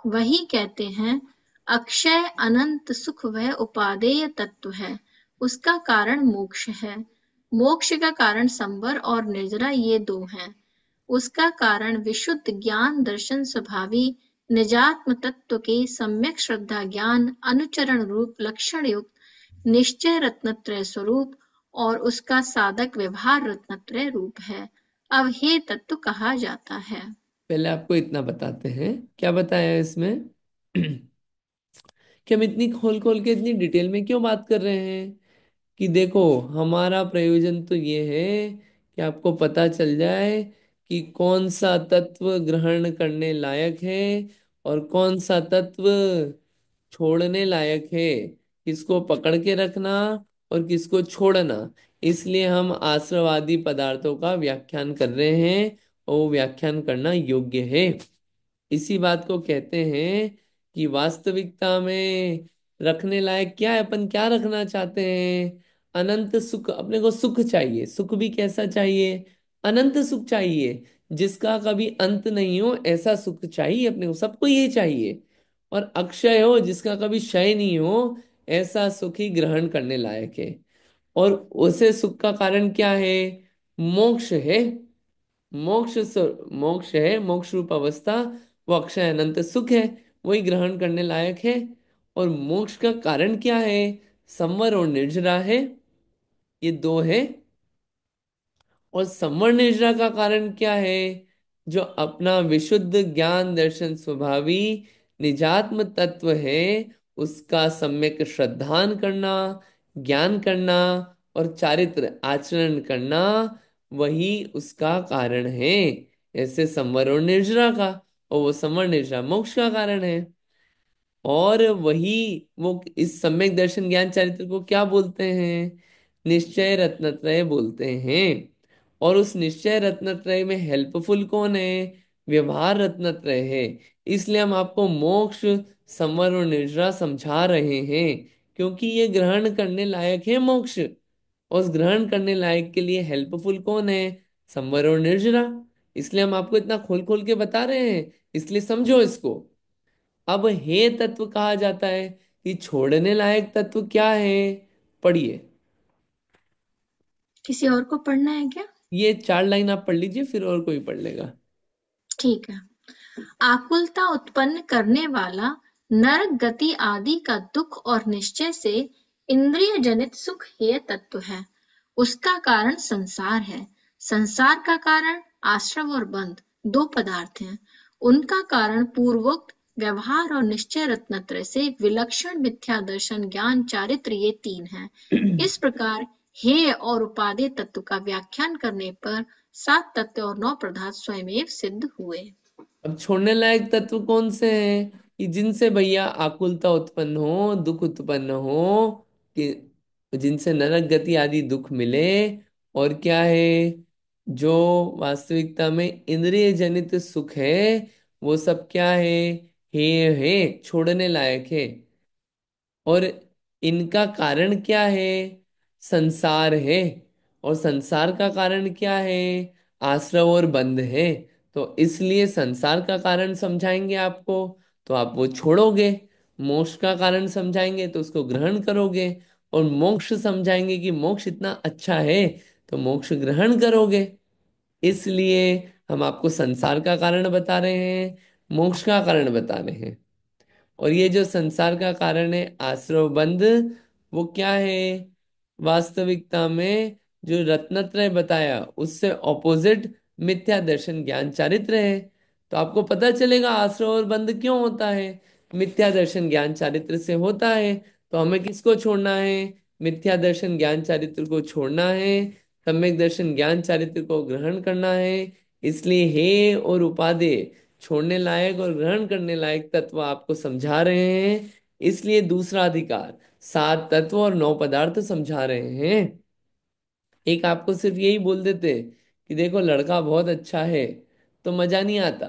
वही कहते हैं, अक्षय अनंत सुख वह उपादेय तत्व है, उसका कारण मोक्ष है। मोक्ष का कारण संवर और निर्जरा ये 2 हैं। उसका कारण विशुद्ध ज्ञान दर्शन स्वभावी निजात्म तत्व के सम्यक श्रद्धा ज्ञान अनुचरण रूप लक्षण युक्त निश्चय रत्नत्रय स्वरूप और उसका साधक व्यवहार रत्नत्रय रूप है। अब हे तत्व कहा जाता है। पहले आपको इतना बताते हैं, क्या बताया है इसमें कि हम इतनी खोल खोल के इतनी डिटेल में क्यों बात कर रहे हैं। कि देखो, हमारा प्रयोजन तो ये है कि आपको पता चल जाए कि कौन सा तत्व ग्रहण करने लायक है और कौन सा तत्व छोड़ने लायक है, किसको पकड़ के रखना और किसको छोड़ना। इसलिए हम आश्रवादी पदार्थों का व्याख्यान कर रहे हैं, और वो व्याख्यान करना योग्य है। इसी बात को कहते हैं कि वास्तविकता में रखने लायक क्या है, अपन क्या रखना चाहते हैं। अनंत सुख, अपने को सुख चाहिए, सुख भी कैसा चाहिए, अनंत सुख चाहिए, जिसका कभी अंत नहीं हो, ऐसा सुख चाहिए अपने को, सबको ये चाहिए। और अक्षय हो, जिसका कभी क्षय नहीं हो, ऐसा सुख ही ग्रहण करने लायक है। और उसे सुख का कारण क्या है, मोक्ष है। मोक्ष है, मोक्ष रूप अवस्था, वो अक्षय अनंत सुख है, वही ग्रहण करने लायक है। और मोक्ष का कारण क्या है, संवर और निर्जरा है, ये 2 है। और संवर निर्जरा का कारण क्या है, जो अपना विशुद्ध ज्ञान दर्शन स्वभावी निजात्म तत्व है, उसका सम्यक श्रद्धान करना, ज्ञान करना और चारित्र आचरण करना, वही उसका कारण है। ऐसे संवर और निर्जरा का, और वो संवर निर्जरा मोक्ष का कारण है। और वही वो इस सम्यक दर्शन ज्ञान चारित्र को क्या बोलते हैं? निश्चय रत्नत्रय बोलते हैं। और उस निश्चय रत्नत्रय में हेल्पफुल कौन है? व्यवहार रत्नत्रय है। इसलिए हम आपको मोक्ष, संवर और निर्जरा समझा रहे हैं, क्योंकि ये ग्रहण करने लायक है मोक्ष। और उस ग्रहण करने लायक के लिए हेल्पफुल कौन है? संवर और निर्जरा। इसलिए हम आपको इतना खोल खोल के बता रहे हैं, इसलिए समझो इसको। अब हे तत्व कहा जाता है कि छोड़ने लायक तत्व क्या है? पढ़िए। किसी और को पढ़ना है क्या? ये 4 लाइन आप पढ़ लीजिए, फिर और कोई पढ़ लेगा। ठीक है। आकुलता उत्पन्न करने वाला नरक गति आदि का दुख और निश्चय से इंद्रिय जनित सुख हेय तत्व है। उसका कारण संसार है। संसार का कारण आश्रव और बंध 2 पदार्थ हैं। उनका कारण पूर्वोक्त व्यवहार और निश्चय रत्नत्रय से विलक्षण मिथ्या दर्शन ज्ञान चारित्र ये 3 हैं। इस प्रकार हेय और उपादेय तत्व का व्याख्यान करने पर 7 तत्व और 9 पदार्थ स्वयमेव सिद्ध हुए। अब छोड़ने लायक तत्व कौन से हैं? कि जिनसे भैया आकुलता उत्पन्न हो, दुख उत्पन्न हो, कि जिनसे नरक गति आदि दुख मिले। और क्या है? जो वास्तविकता में इंद्रिय जनित सुख है, वो सब क्या है छोड़ने लायक है। और इनका कारण क्या है? संसार है। और संसार का कारण क्या है? आश्रव और बंध है। तो इसलिए संसार का कारण समझाएंगे आपको, तो आप वो छोड़ोगे। मोक्ष का कारण समझाएंगे तो उसको ग्रहण करोगे। और मोक्ष समझाएंगे कि मोक्ष इतना अच्छा है, तो मोक्ष ग्रहण करोगे। इसलिए हम आपको संसार का कारण बता रहे हैं, मोक्ष का कारण बता रहे हैं। और ये जो संसार का कारण है आश्रव बंध, वो क्या है? वास्तविकता में जो रत्नत्रय बताया उससे ऑपोजिट मिथ्या दर्शन ज्ञान चारित्र है। तो आपको पता चलेगा आश्रव और बंध क्यों होता है। मिथ्या दर्शन ज्ञान चारित्र से होता है। तो हमें किसको छोड़ना है? मिथ्या दर्शन ज्ञान चारित्र को छोड़ना है, सम्यक दर्शन ज्ञान चारित्र को ग्रहण करना है। इसलिए हे और उपादेय छोड़ने लायक और ग्रहण करने लायक तत्व आपको समझा रहे हैं। इसलिए दूसरा अधिकार 7 तत्व और 9 पदार्थ समझा रहे हैं। एक आपको सिर्फ यही बोल देते कि देखो लड़का बहुत अच्छा है, तो मजा नहीं आता।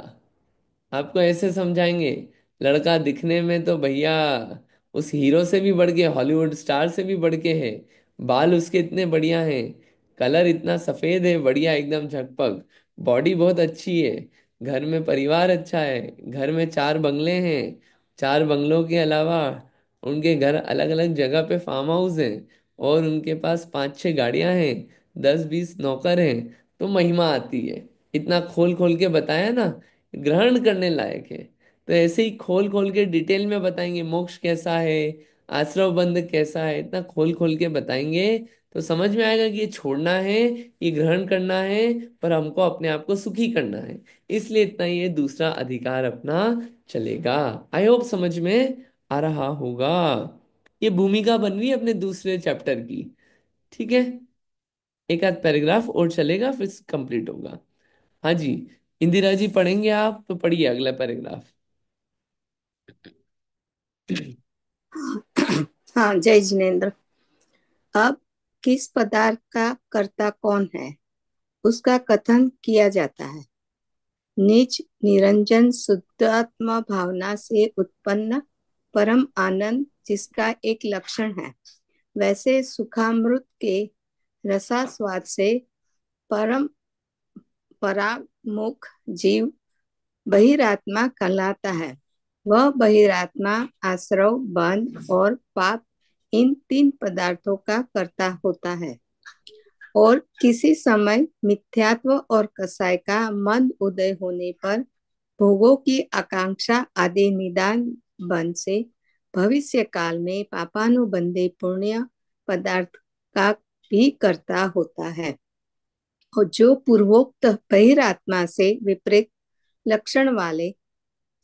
आपको ऐसे समझाएंगे, लड़का दिखने में तो भैया उस हीरो से भी बढ़ के, हॉलीवुड स्टार से भी बढ़ के है। बाल उसके इतने बढ़िया हैं, कलर इतना सफेद है, बढ़िया एकदम झकपक। बॉडी बहुत अच्छी है, घर में परिवार अच्छा है, घर में 4 बंगले हैं। 4 बंगलों के अलावा उनके घर अलग अलग जगह पे फार्म हाउस है। और उनके पास 5-6 गाड़ियां हैं, 10-20 नौकर हैं। तो महिमा आती है। इतना खोल खोल के बताया ना, ग्रहण करने लायक है। तो ऐसे ही खोल खोल के डिटेल में बताएंगे मोक्ष कैसा है, आश्रव बंध कैसा है, इतना खोल खोल के बताएंगे। तो समझ में आएगा कि ये छोड़ना है, ये ग्रहण करना है, पर हमको अपने आप को सुखी करना है। इसलिए इतना ये दूसरा अधिकार अपना चलेगा। आई होप समझ में आ रहा होगा। ये भूमिका बन रही है अपने दूसरे चैप्टर की। ठीक है, एक आध पैराग्राफ और चलेगा, फिर कंप्लीट होगा। हाँ जी, इंदिरा जी पढ़ेंगे आप? तो पढ़िए अगला पैराग्राफ। हाँ, जय जिनेन्द्र। अब किस पदार्थ का कर्ता कौन है, उसका कथन किया जाता है। निज निरंजन शुद्धात्मा भावना से उत्पन्न परम आनंद जिसका एक लक्षण है, वैसे सुखामृत के रसास्वाद से परम परामुख जीव बहिरात्मा कहलाता है। वह बहिरात्मा आश्रव, बंध और पाप इन 3 पदार्थों का कर्ता होता है। और किसी समय मिथ्यात्व और कसाय का मंद उदय होने पर भोगों की आकांक्षा आदि निदान बंध से भविष्य काल में पापानुबंधे पुण्य पदार्थ का भी कर्ता होता है। और जो पूर्वोक्त बहिरात्मा से विपरीत लक्षण वाले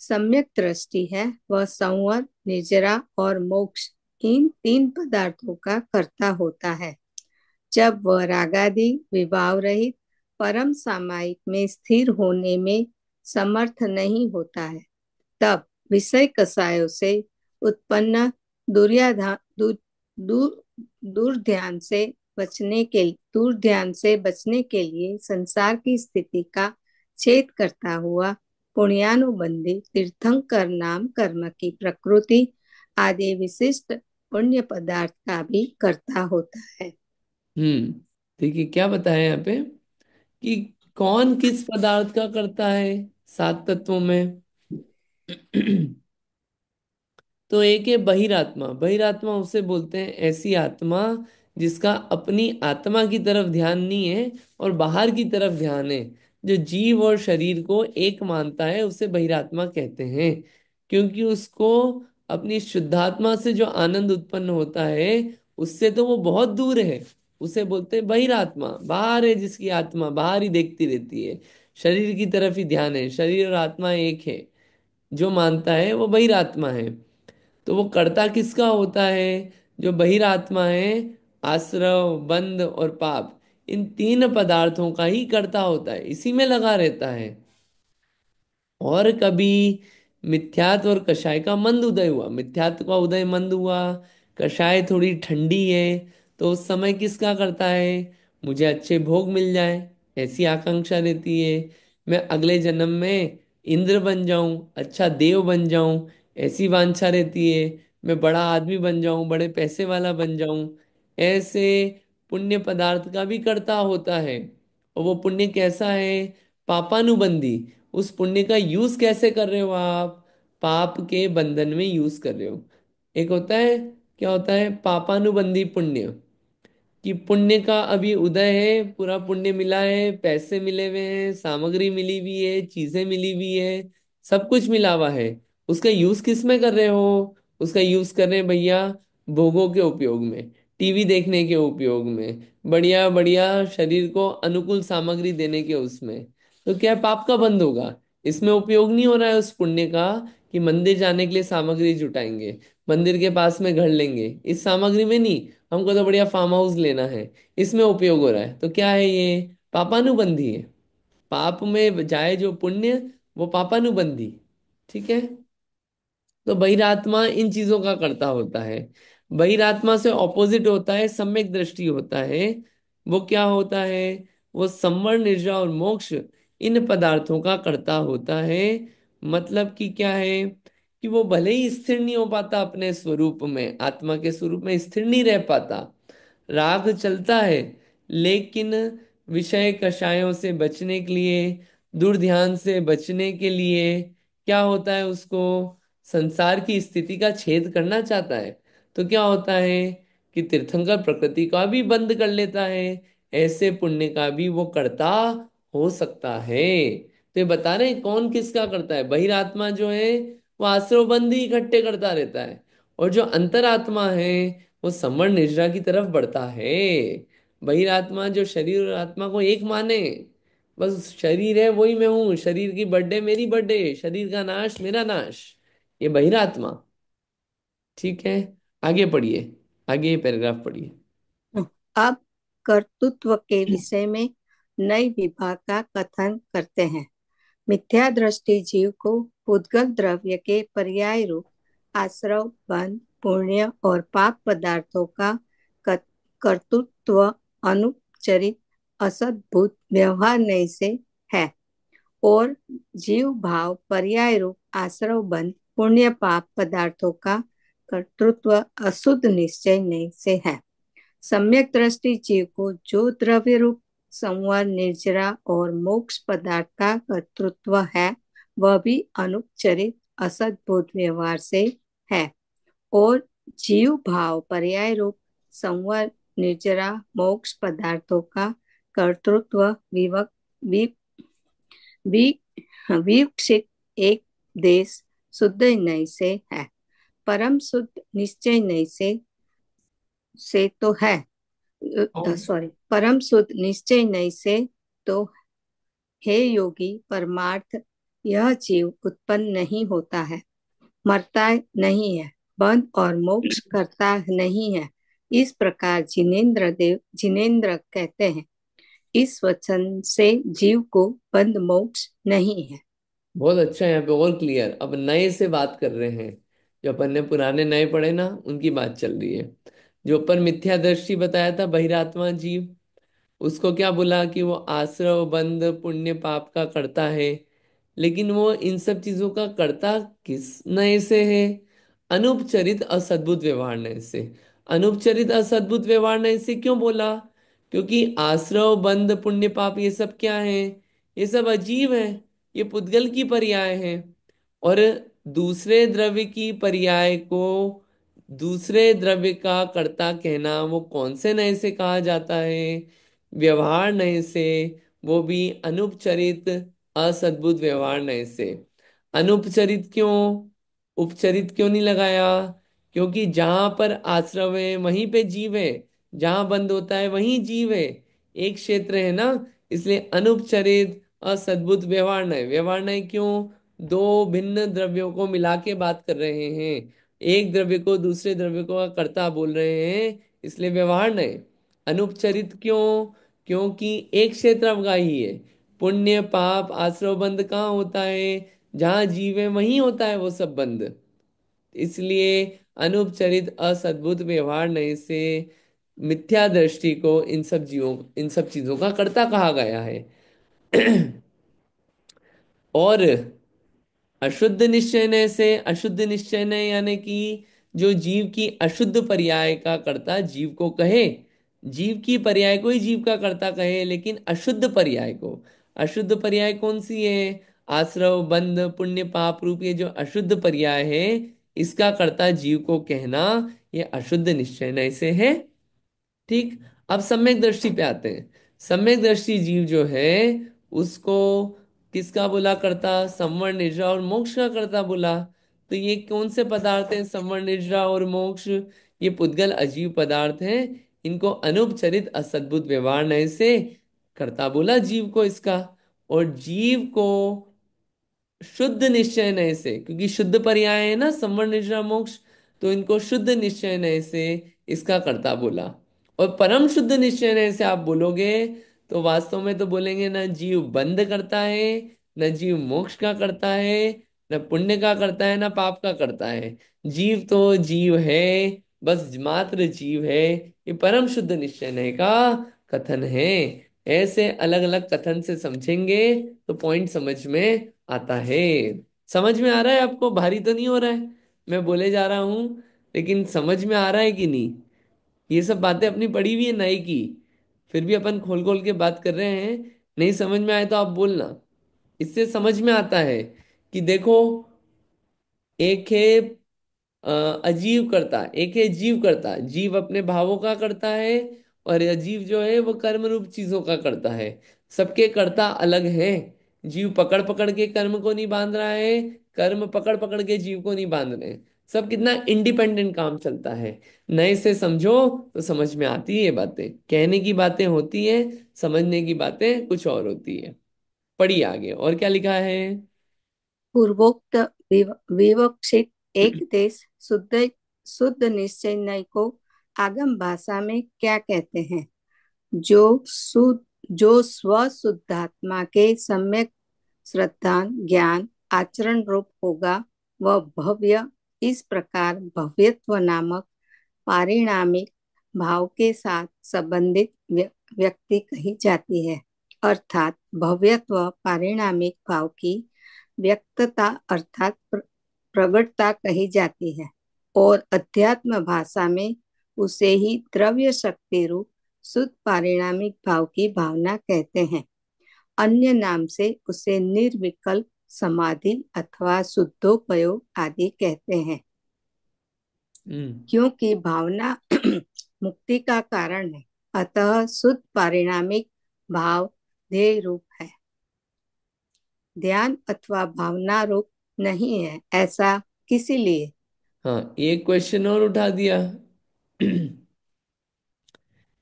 सम्यक दृष्टि है, वह संवर, निर्जरा और मोक्ष इन 3 पदार्थों का कर्ता होता है। जब वह रागादि विभाव रहित परम सामायिक में स्थिर होने में समर्थ नहीं होता है, तब विषय कषायों से उत्पन्न दुर्याधा दु, दु, दुर्ध्यान से बचने के लिए संसार की स्थिति का छेद करता हुआ पुण्यानुबंधी तीर्थंकर नाम कर्म की प्रकृति आदि विशिष्ट पुण्य पदार्थ का भी करता होता है। देखिए क्या बताया यहाँ पे कि कौन किस पदार्थ का करता है सात तत्वों में। तो एक है बहिरात्मा। बहिरात्मा उसे बोलते हैं ऐसी आत्मा जिसका अपनी आत्मा की तरफ ध्यान नहीं है और बाहर की तरफ ध्यान है, जो जीव और शरीर को एक मानता है, उसे बहिरात्मा कहते हैं। क्योंकि उसको अपनी शुद्धात्मा से जो आनंद उत्पन्न होता है उससे तो वो बहुत दूर है। उसे बोलते हैं बहिरात्मा। बाहर है जिसकी आत्मा बाहर ही देखती रहती है, शरीर की तरफ ही ध्यान है, शरीर और आत्मा एक है, जो मानता है वो बहिरात्मा है। तो वो कर्ता किसका होता है? जो बहिरात्मा है, आश्रव, बंध और पाप, इन तीन पदार्थों का ही कर्ता होता है, इसी में लगा रहता है। और कभी मिथ्यात्व और कषाय का मंद उदय हुआ, मिथ्यात्व का उदय मंद हुआ, कषाय थोड़ी ठंडी है, तो उस समय किसका करता है? मुझे अच्छे भोग मिल जाए, ऐसी आकांक्षा रहती है। मैं अगले जन्म में इंद्र बन जाऊं, अच्छा देव बन जाऊं, ऐसी वांछा रहती है। मैं बड़ा आदमी बन जाऊं, बड़े पैसे वाला बन जाऊं, ऐसे पुण्य पदार्थ का भी करता होता है। और वो पुण्य कैसा है? पापानुबंधी। उस पुण्य का यूज कैसे कर रहे हो आप? पाप के बंधन में यूज कर रहे हो। एक होता है, क्या होता है, पापानुबंधी पुण्य, कि पुण्य का अभी उदय है, पूरा पुण्य मिला है, पैसे मिले हुए हैं, सामग्री मिली हुई है, चीजें मिली हुई है, सब कुछ मिला हुआ है। उसका यूज किस में कर रहे हो? उसका यूज कर रहे हैं भैया भोगों के उपयोग में, टीवी देखने के उपयोग में, बढ़िया बढ़िया शरीर को अनुकूल सामग्री देने के उसमें। तो क्या पाप का बंध होगा? इसमें उपयोग नहीं हो रहा है उस पुण्य का, कि मंदिर जाने के लिए सामग्री जुटाएंगे, मंदिर के पास में घर लेंगे, इस सामग्री में नहीं, हमको तो बढ़िया फार्म हाउस लेना है, इसमें उपयोग हो रहा है। तो क्या है ये? पापानुबंधी है। पाप में जाए जो पुण्य, वो पापानुबंधी। ठीक है। तो बहिरात्मा इन चीजों का करता होता है। बहिरात्मा से ऑपोजिट होता है सम्यक दृष्टि होता है। वो क्या होता है? वो संवरण, निर्जरा और मोक्ष, इन पदार्थों का करता होता है। मतलब कि क्या है, कि वो भले ही स्थिर नहीं हो पाता अपने स्वरूप में, आत्मा के स्वरूप में स्थिर नहीं रह पाता, राग चलता है, लेकिन विषय कषायों से बचने के लिए, दुर्ध्यान से बचने के लिए क्या होता है, उसको संसार की स्थिति का छेद करना चाहता है। तो क्या होता है कि तीर्थंकर प्रकृति का भी बंद कर लेता है, ऐसे पुण्य का भी वो करता हो सकता है। तो ये बता रहे हैं कौन किसका करता है। बहिरात्मा जो है वो आश्रव बंद ही इकट्ठे करता रहता है, और जो अंतरात्मा है वो समण निजरा की तरफ बढ़ता है। बहिरात्मा जो शरीर और आत्मा को एक माने, बस शरीर है वही मैं हूं, शरीर की बर्थडे मेरी बर्थडे, शरीर का नाश मेरा नाश, ये बहिरात्मा। ठीक है, आगे पढ़िए, आगे ये पैराग्राफ पढ़िए। अब कर्तृत्व के विषय में नई विभाग का कथन करते हैं। मिथ्या दृष्टि जीव को पुद्गल द्रव्य के पर्याय रूप आश्रव, बंध, पुण्य और पाप पदार्थों का कर्तृत्व अनुचरित असद्भुत व्यवहार नहीं से है, और जीव भाव पर्याय रूप आश्रव, बंध, पुण्य, पाप पदार्थों का कर्तृत्व अशुद्ध निश्चय नहीं से है। सम्यक दृष्टि जीव को जो द्रव्य रूप संवर, निर्जरा और मोक्ष पदार्थ का कर्तृत्व है, वह भी अनुपचरित असद्भुत व्यवहार से है, और जीव भाव पर्याय रूप संवर, निर्जरा, मोक्ष पदार्थों का कर्तृत्व विवक्षित एक देश शुद्ध नय से है। परम शुद्ध निश्चय नय से तो है, सॉरी, परम शुद्ध निश्चय नय से तो हे योगी परमार्थ, यह जीव उत्पन्न नहीं होता है, मरता नहीं है, बंध और मोक्ष करता नहीं है। इस प्रकार जिनेन्द्र कहते हैं इस वचन से जीव को बंध मोक्ष नहीं है। बहुत अच्छा, यहाँ पे और क्लियर। अब नए से बात कर रहे हैं। जो अपन ने पुराने नए पढ़े ना, उनकी बात चल रही है। जो ऊपर मिथ्या दृष्टि बताया था, बहिरात्मा जीव, उसको क्या बोला कि वो आश्रव बंध पुण्य पाप का करता है। लेकिन वो इन सब चीजों का करता किस नए से है? अनुपचरित असद्भुत व्यवहार नए से। अनुपचरित असद्भुत व्यवहार नए से क्यों बोला? क्योंकि आश्रव बंध पुण्य पाप ये सब क्या है? ये सब अजीब है। ये पुद्गल की पर्याय है। और दूसरे द्रव्य की पर्याय को दूसरे द्रव्य का कर्ता कहना वो कौन से नय से कहा जाता है? व्यवहार नय से। वो भी अनुपचरित असद्भुत व्यवहार नय से। अनुपचरित क्यों? उपचरित क्यों नहीं लगाया? क्योंकि जहां पर आश्रव है वहीं पे जीव है। जहां बंद होता है वहीं जीव है। एक क्षेत्र है ना। इसलिए अनुपचरित असद्भुत व्यवहार नय। व्यवहार नय क्यों? दो भिन्न द्रव्यों को मिला के बात कर रहे हैं। एक द्रव्य को दूसरे द्रव्य को कर्ता बोल रहे हैं, इसलिए व्यवहार नहीं। अनुपचरित क्यों? क्योंकि एक क्षेत्र अवगाही है। पुण्य पाप आश्रव बंध कहाँ होता है? जहां जीव है वहीं होता है वो सब बंध। इसलिए अनुपचरित असद्भुत व्यवहार नहीं से मिथ्या दृष्टि को इन सब चीजों का कर्ता कहा गया है। और अशुद्ध निश्चय से, अशुद्ध निश्चय यानी कि जो जीव की अशुद्ध पर्याय का कर्ता जीव को कहे। जीव की पर्याय को ही जीव का कर्ता कहे, लेकिन अशुद्ध पर्याय को। अशुद्ध पर्याय कौन सी है? आश्रव बंध पुण्य पाप रूप ये जो अशुद्ध पर्याय है, इसका कर्ता जीव को कहना, ये अशुद्ध निश्चय से है। ठीक। अब सम्यक दृष्टि पे आते हैं। सम्यक दृष्टि जीव जो है, उसको किसका बोला करता? संवरण निद्रा और मोक्ष का करता बोला। तो ये कौन से पदार्थ हैं? संवरण निद्रा और मोक्ष, ये पुद्गल अजीव पदार्थ हैं। इनको अनुपचरित असद्भुत व्यवहार नय से करता बोला जीव को इसका। और जीव को शुद्ध निश्चय नय से, क्योंकि शुद्ध पर्याय है ना संवरण निद्रा मोक्ष, तो इनको शुद्ध निश्चय नय से इसका कर्ता बोला। और परम शुद्ध निश्चय नय से आप बोलोगे तो वास्तव में तो बोलेंगे ना जीव बंध करता है, न जीव मोक्ष का करता है, न पुण्य का करता है, न पाप का करता है। जीव तो जीव है, बस मात्र जीव है। ये परम शुद्ध निश्चय नय का कथन है। ऐसे अलग अलग कथन से समझेंगे तो पॉइंट समझ में आता है। समझ में आ रहा है आपको? भारी तो नहीं हो रहा है मैं बोले जा रहा हूं? लेकिन समझ में आ रहा है कि नहीं? ये सब बातें अपनी पड़ी हुई है नई की, फिर भी अपन खोल खोल के बात कर रहे हैं। नहीं समझ में आए तो आप बोलना। इससे समझ में आता है कि देखो, एक है अजीव करता, एक है जीव करता। जीव अपने भावों का करता है, और अजीव जो है वो कर्म रूप चीजों का करता है। सबके कर्ता अलग है। जीव पकड़ पकड़ के कर्म को नहीं बांध रहा है, कर्म पकड़ पकड़ के जीव को नहीं बांध रहे। सब कितना इंडिपेंडेंट काम चलता है। नए से समझो तो समझ में आती है ये बातें। कहने की बातें होती है, समझने की बातें कुछ और होती है। पढ़िए आगे और क्या लिखा है। पूर्वोक्त विवक्षित एक देश शुद्ध शुद्ध निश्चय को आगम भाषा में क्या कहते हैं? जो शुद्ध जो स्व शुद्धात्मा के सम्यक श्रद्धा ज्ञान आचरण रूप होगा, वह भव्य। इस प्रकार भव्यत्व नामक पारिणामिक भाव के साथ संबंधित व्यक्ति कही जाती है। अर्थात भव्यत्व पारिणामिक भाव की व्यक्तता अर्थात प्रगटता कही जाती है, और अध्यात्म भाषा में उसे ही द्रव्य शक्ति रूप शुद्ध पारिणामिक भाव की भावना कहते हैं। अन्य नाम से उसे निर्विकल्प समाधि अथवा शुद्धोपयोग आदि कहते हैं। हम्म। क्योंकि भावना मुक्ति का कारण है, अतः शुद्ध पारिणामिक भाव ध्येय रूप है, ध्यान अथवा भावना रूप नहीं है। ऐसा किसी लिए? हाँ, एक क्वेश्चन और उठा दिया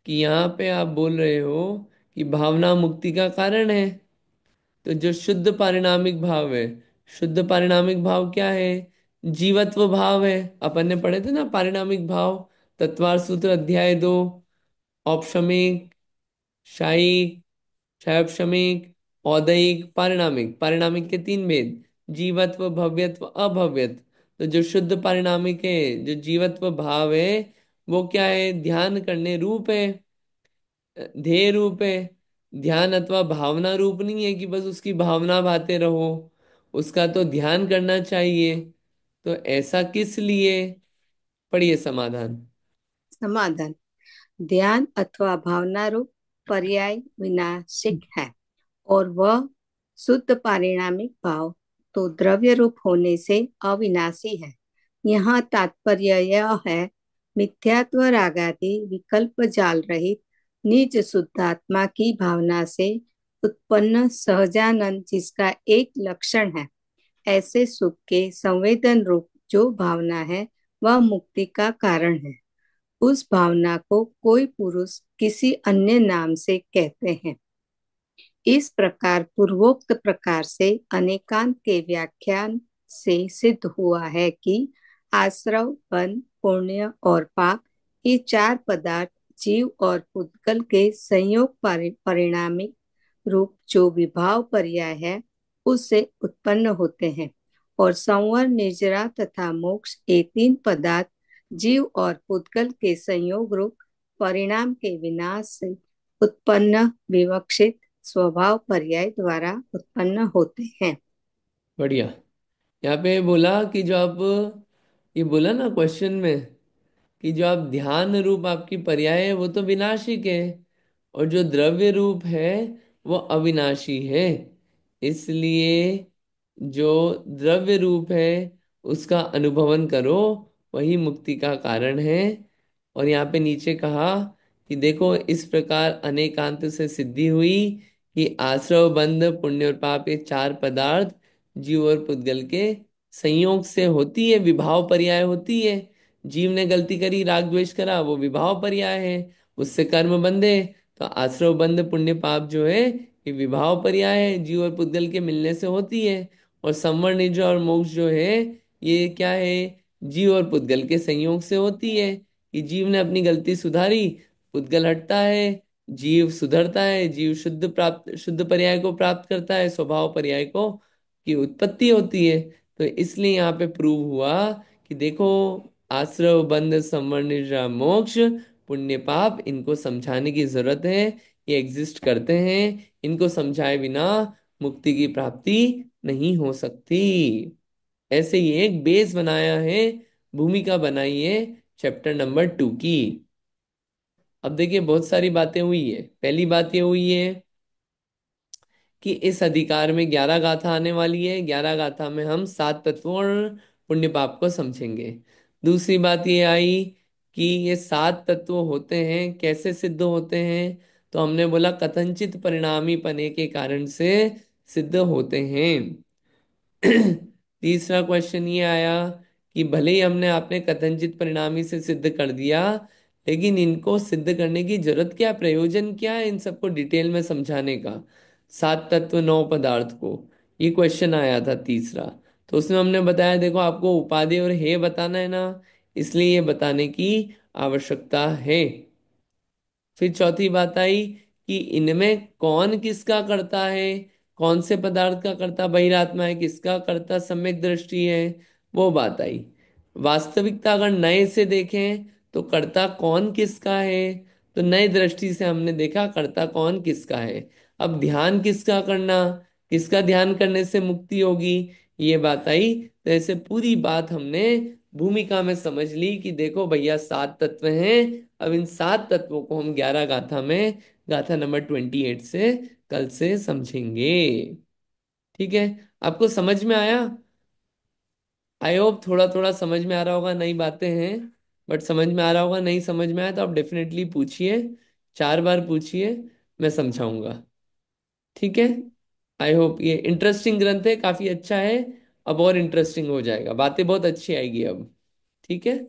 कि यहाँ पे आप बोल रहे हो कि भावना मुक्ति का कारण है। तो जो शुद्ध पारिणामिक भाव है, शुद्ध पारिणामिक भाव क्या है? जीवत्व भाव है। अपन ने पढ़े थे ना पारिणामिक भाव, तत्वार सूत्र अध्याय 2, औपशमिक, शायिक, क्षयक्षमिक, औदैहिक, पारिणामिक। पारिणामिक के तीन भेद, जीवत्व, भव्यत्व, अभव्यत्व। तो जो शुद्ध पारिणामिक है, जो जीवत्व भाव है, वो क्या है? ध्यान करने रूप है, ध्येय रूप है। ध्यान अथवा भावना रूप नहीं है कि बस उसकी भावना भाते रहो, उसका तो ध्यान करना चाहिए। तो ऐसा किस लिए? पढ़िए समाधान। समाधान। ध्यान अथवा भावना रूप पर्याय विनाशिक है और वह शुद्ध पारिणामिक भाव तो द्रव्य रूप होने से अविनाशी है। यहाँ तात्पर्य यह है, मिथ्यात्व रागादि विकल्प जाल रहित निज शुद्धात्मा की भावना से उत्पन्न सहजानंद जिसका एक लक्षण है, ऐसे सुख के संवेदन रूप जो भावना है वह मुक्ति का कारण है। उस भावना को कोई पुरुष किसी अन्य नाम से कहते हैं। इस प्रकार पूर्वोक्त प्रकार से अनेकांत के व्याख्यान से सिद्ध हुआ है कि आश्रव, बंध, पुण्य और पाप ये चार पदार्थ जीव और पुद्गल के संयोग परिणामिक रूप जो विभाव पर्याय है उससे उत्पन्न होते हैं और संवर, निर्जरा तथा मोक्ष ये तीन पदार्थ जीव और पुद्गल के संयोग रूप परिणाम के विनाश से उत्पन्न विवक्षित स्वभाव पर्याय द्वारा उत्पन्न होते हैं। बढ़िया। यहाँ पे बोला कि जो आप, ये बोला ना क्वेश्चन में, कि जो आप ध्यान रूप आपकी पर्याय है वो तो विनाशिक है, और जो द्रव्य रूप है वो अविनाशी है। इसलिए जो द्रव्य रूप है उसका अनुभवन करो, वही मुक्ति का कारण है। और यहाँ पे नीचे कहा कि देखो इस प्रकार अनेकांत से सिद्धि हुई कि आश्रव, बंध, पुण्य और पाप ये चार पदार्थ जीव और पुद्गल के संयोग से होती है, विभाव पर्याय होती है। जीव ने गलती करी, राग द्वेष करा, वो विभाव पर्याय है, उससे कर्म बंधे। तो आश्रव, बंध, पुण्य, पाप जो है ये विभाव पर्याय है, जीव और पुद्गल के मिलने से होती है। और संवर, निज और मोक्ष जो है ये क्या है? जीव और पुद्गल के संयोग से होती है, कि जीव ने अपनी गलती सुधारी, पुद्गल हटता है, जीव सुधरता है, जीव शुद्ध पर्याय को प्राप्त करता है, स्वभाव पर्याय को की उत्पत्ति होती है। तो इसलिए यहाँ पे प्रूव हुआ कि देखो आश्रव, बंध, संवर, निद्रा, मोक्ष, पुण्य, पाप, इनको समझाने की जरूरत है। ये एग्जिस्ट करते हैं, इनको समझाए बिना मुक्ति की प्राप्ति नहीं हो सकती। ऐसे ही एक बेस बनाया है, भूमिका बनाई है चैप्टर नंबर 2 की। अब देखिए बहुत सारी बातें हुई है। पहली बात ये हुई है कि इस अधिकार में 11 गाथा आने वाली है। 11 गाथा में हम सात तत्वों और पुण्य पाप को समझेंगे। दूसरी बात ये आई कि ये सात तत्व होते हैं, कैसे सिद्ध होते हैं? तो हमने बोला कथनचित परिणामी पने के कारण से सिद्ध होते हैं। तीसरा क्वेश्चन ये आया कि भले ही हमने आपने कथनचित परिणामी से सिद्ध कर दिया, लेकिन इनको सिद्ध करने की जरूरत क्या, प्रयोजन क्या है इन सबको डिटेल में समझाने का, सात तत्व नौ पदार्थ को? ये क्वेश्चन आया था तीसरा। तो उसमें हमने बताया देखो आपको उपादेय और हेय बताना है ना, इसलिए ये बताने की आवश्यकता है। फिर चौथी बात आई कि इनमें कौन किसका करता है, कौन से पदार्थ का करता बहिरात्मा है, किसका करता सम्यक दृष्टि है, वो बात आई। वास्तविकता अगर नए से देखें तो कर्ता कौन किसका है, तो नए दृष्टि से हमने देखा कर्ता कौन किसका है। अब ध्यान किसका करना, किसका ध्यान करने से मुक्ति होगी, ये बात आई। तो ऐसे पूरी बात हमने भूमिका में समझ ली कि देखो भैया सात तत्व हैं। अब इन सात तत्वों को हम 11 गाथा में, गाथा नंबर 28 से कल से समझेंगे। ठीक है? आपको समझ में आया? आई होप थोड़ा थोड़ा समझ में आ रहा होगा, नई बातें हैं बट समझ में आ रहा होगा। नहीं समझ में आया तो आप डेफिनेटली पूछिए, 4 बार पूछिए, मैं समझाऊंगा। ठीक है? आई होप ये इंटरेस्टिंग ग्रंथ है, काफी अच्छा है। अब और इंटरेस्टिंग हो जाएगा, बातें बहुत अच्छी आएगी अब। ठीक है?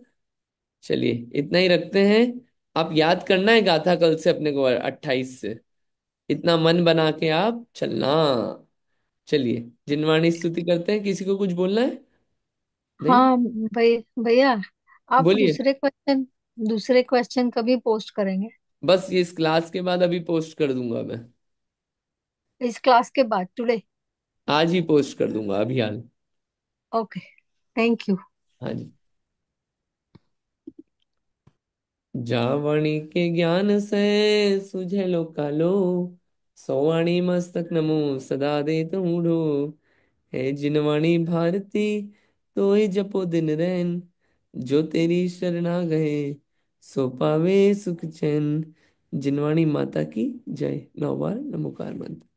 चलिए इतना ही रखते हैं। आप याद करना है गाथा कल से अपने को 28 से, इतना मन बना के आप चलना। चलिए जिनवाणी स्तुति करते हैं, किसी को कुछ बोलना है? नहीं? हाँ भैया, आप बोलिए। दूसरे क्वेश्चन कभी पोस्ट करेंगे? बस ये इस क्लास के बाद अभी पोस्ट कर दूंगा मैं। इस क्लास के बाद टुडे। आज ही पोस्ट कर दूंगा, अभी हाल। Okay, thank you. हाँ जी। जावणी के ज्ञान से सुझे लोकालो, सौवाणी मस्तक नमो सदा दे तूढ़ो। है जिनवाणी भारती, तो ही जपो दिन रैन, जो तेरी शरणा गए, सो पावे सुख चैन। जिनवाणी माता की जय। 9 बार नमोकार मंत्र।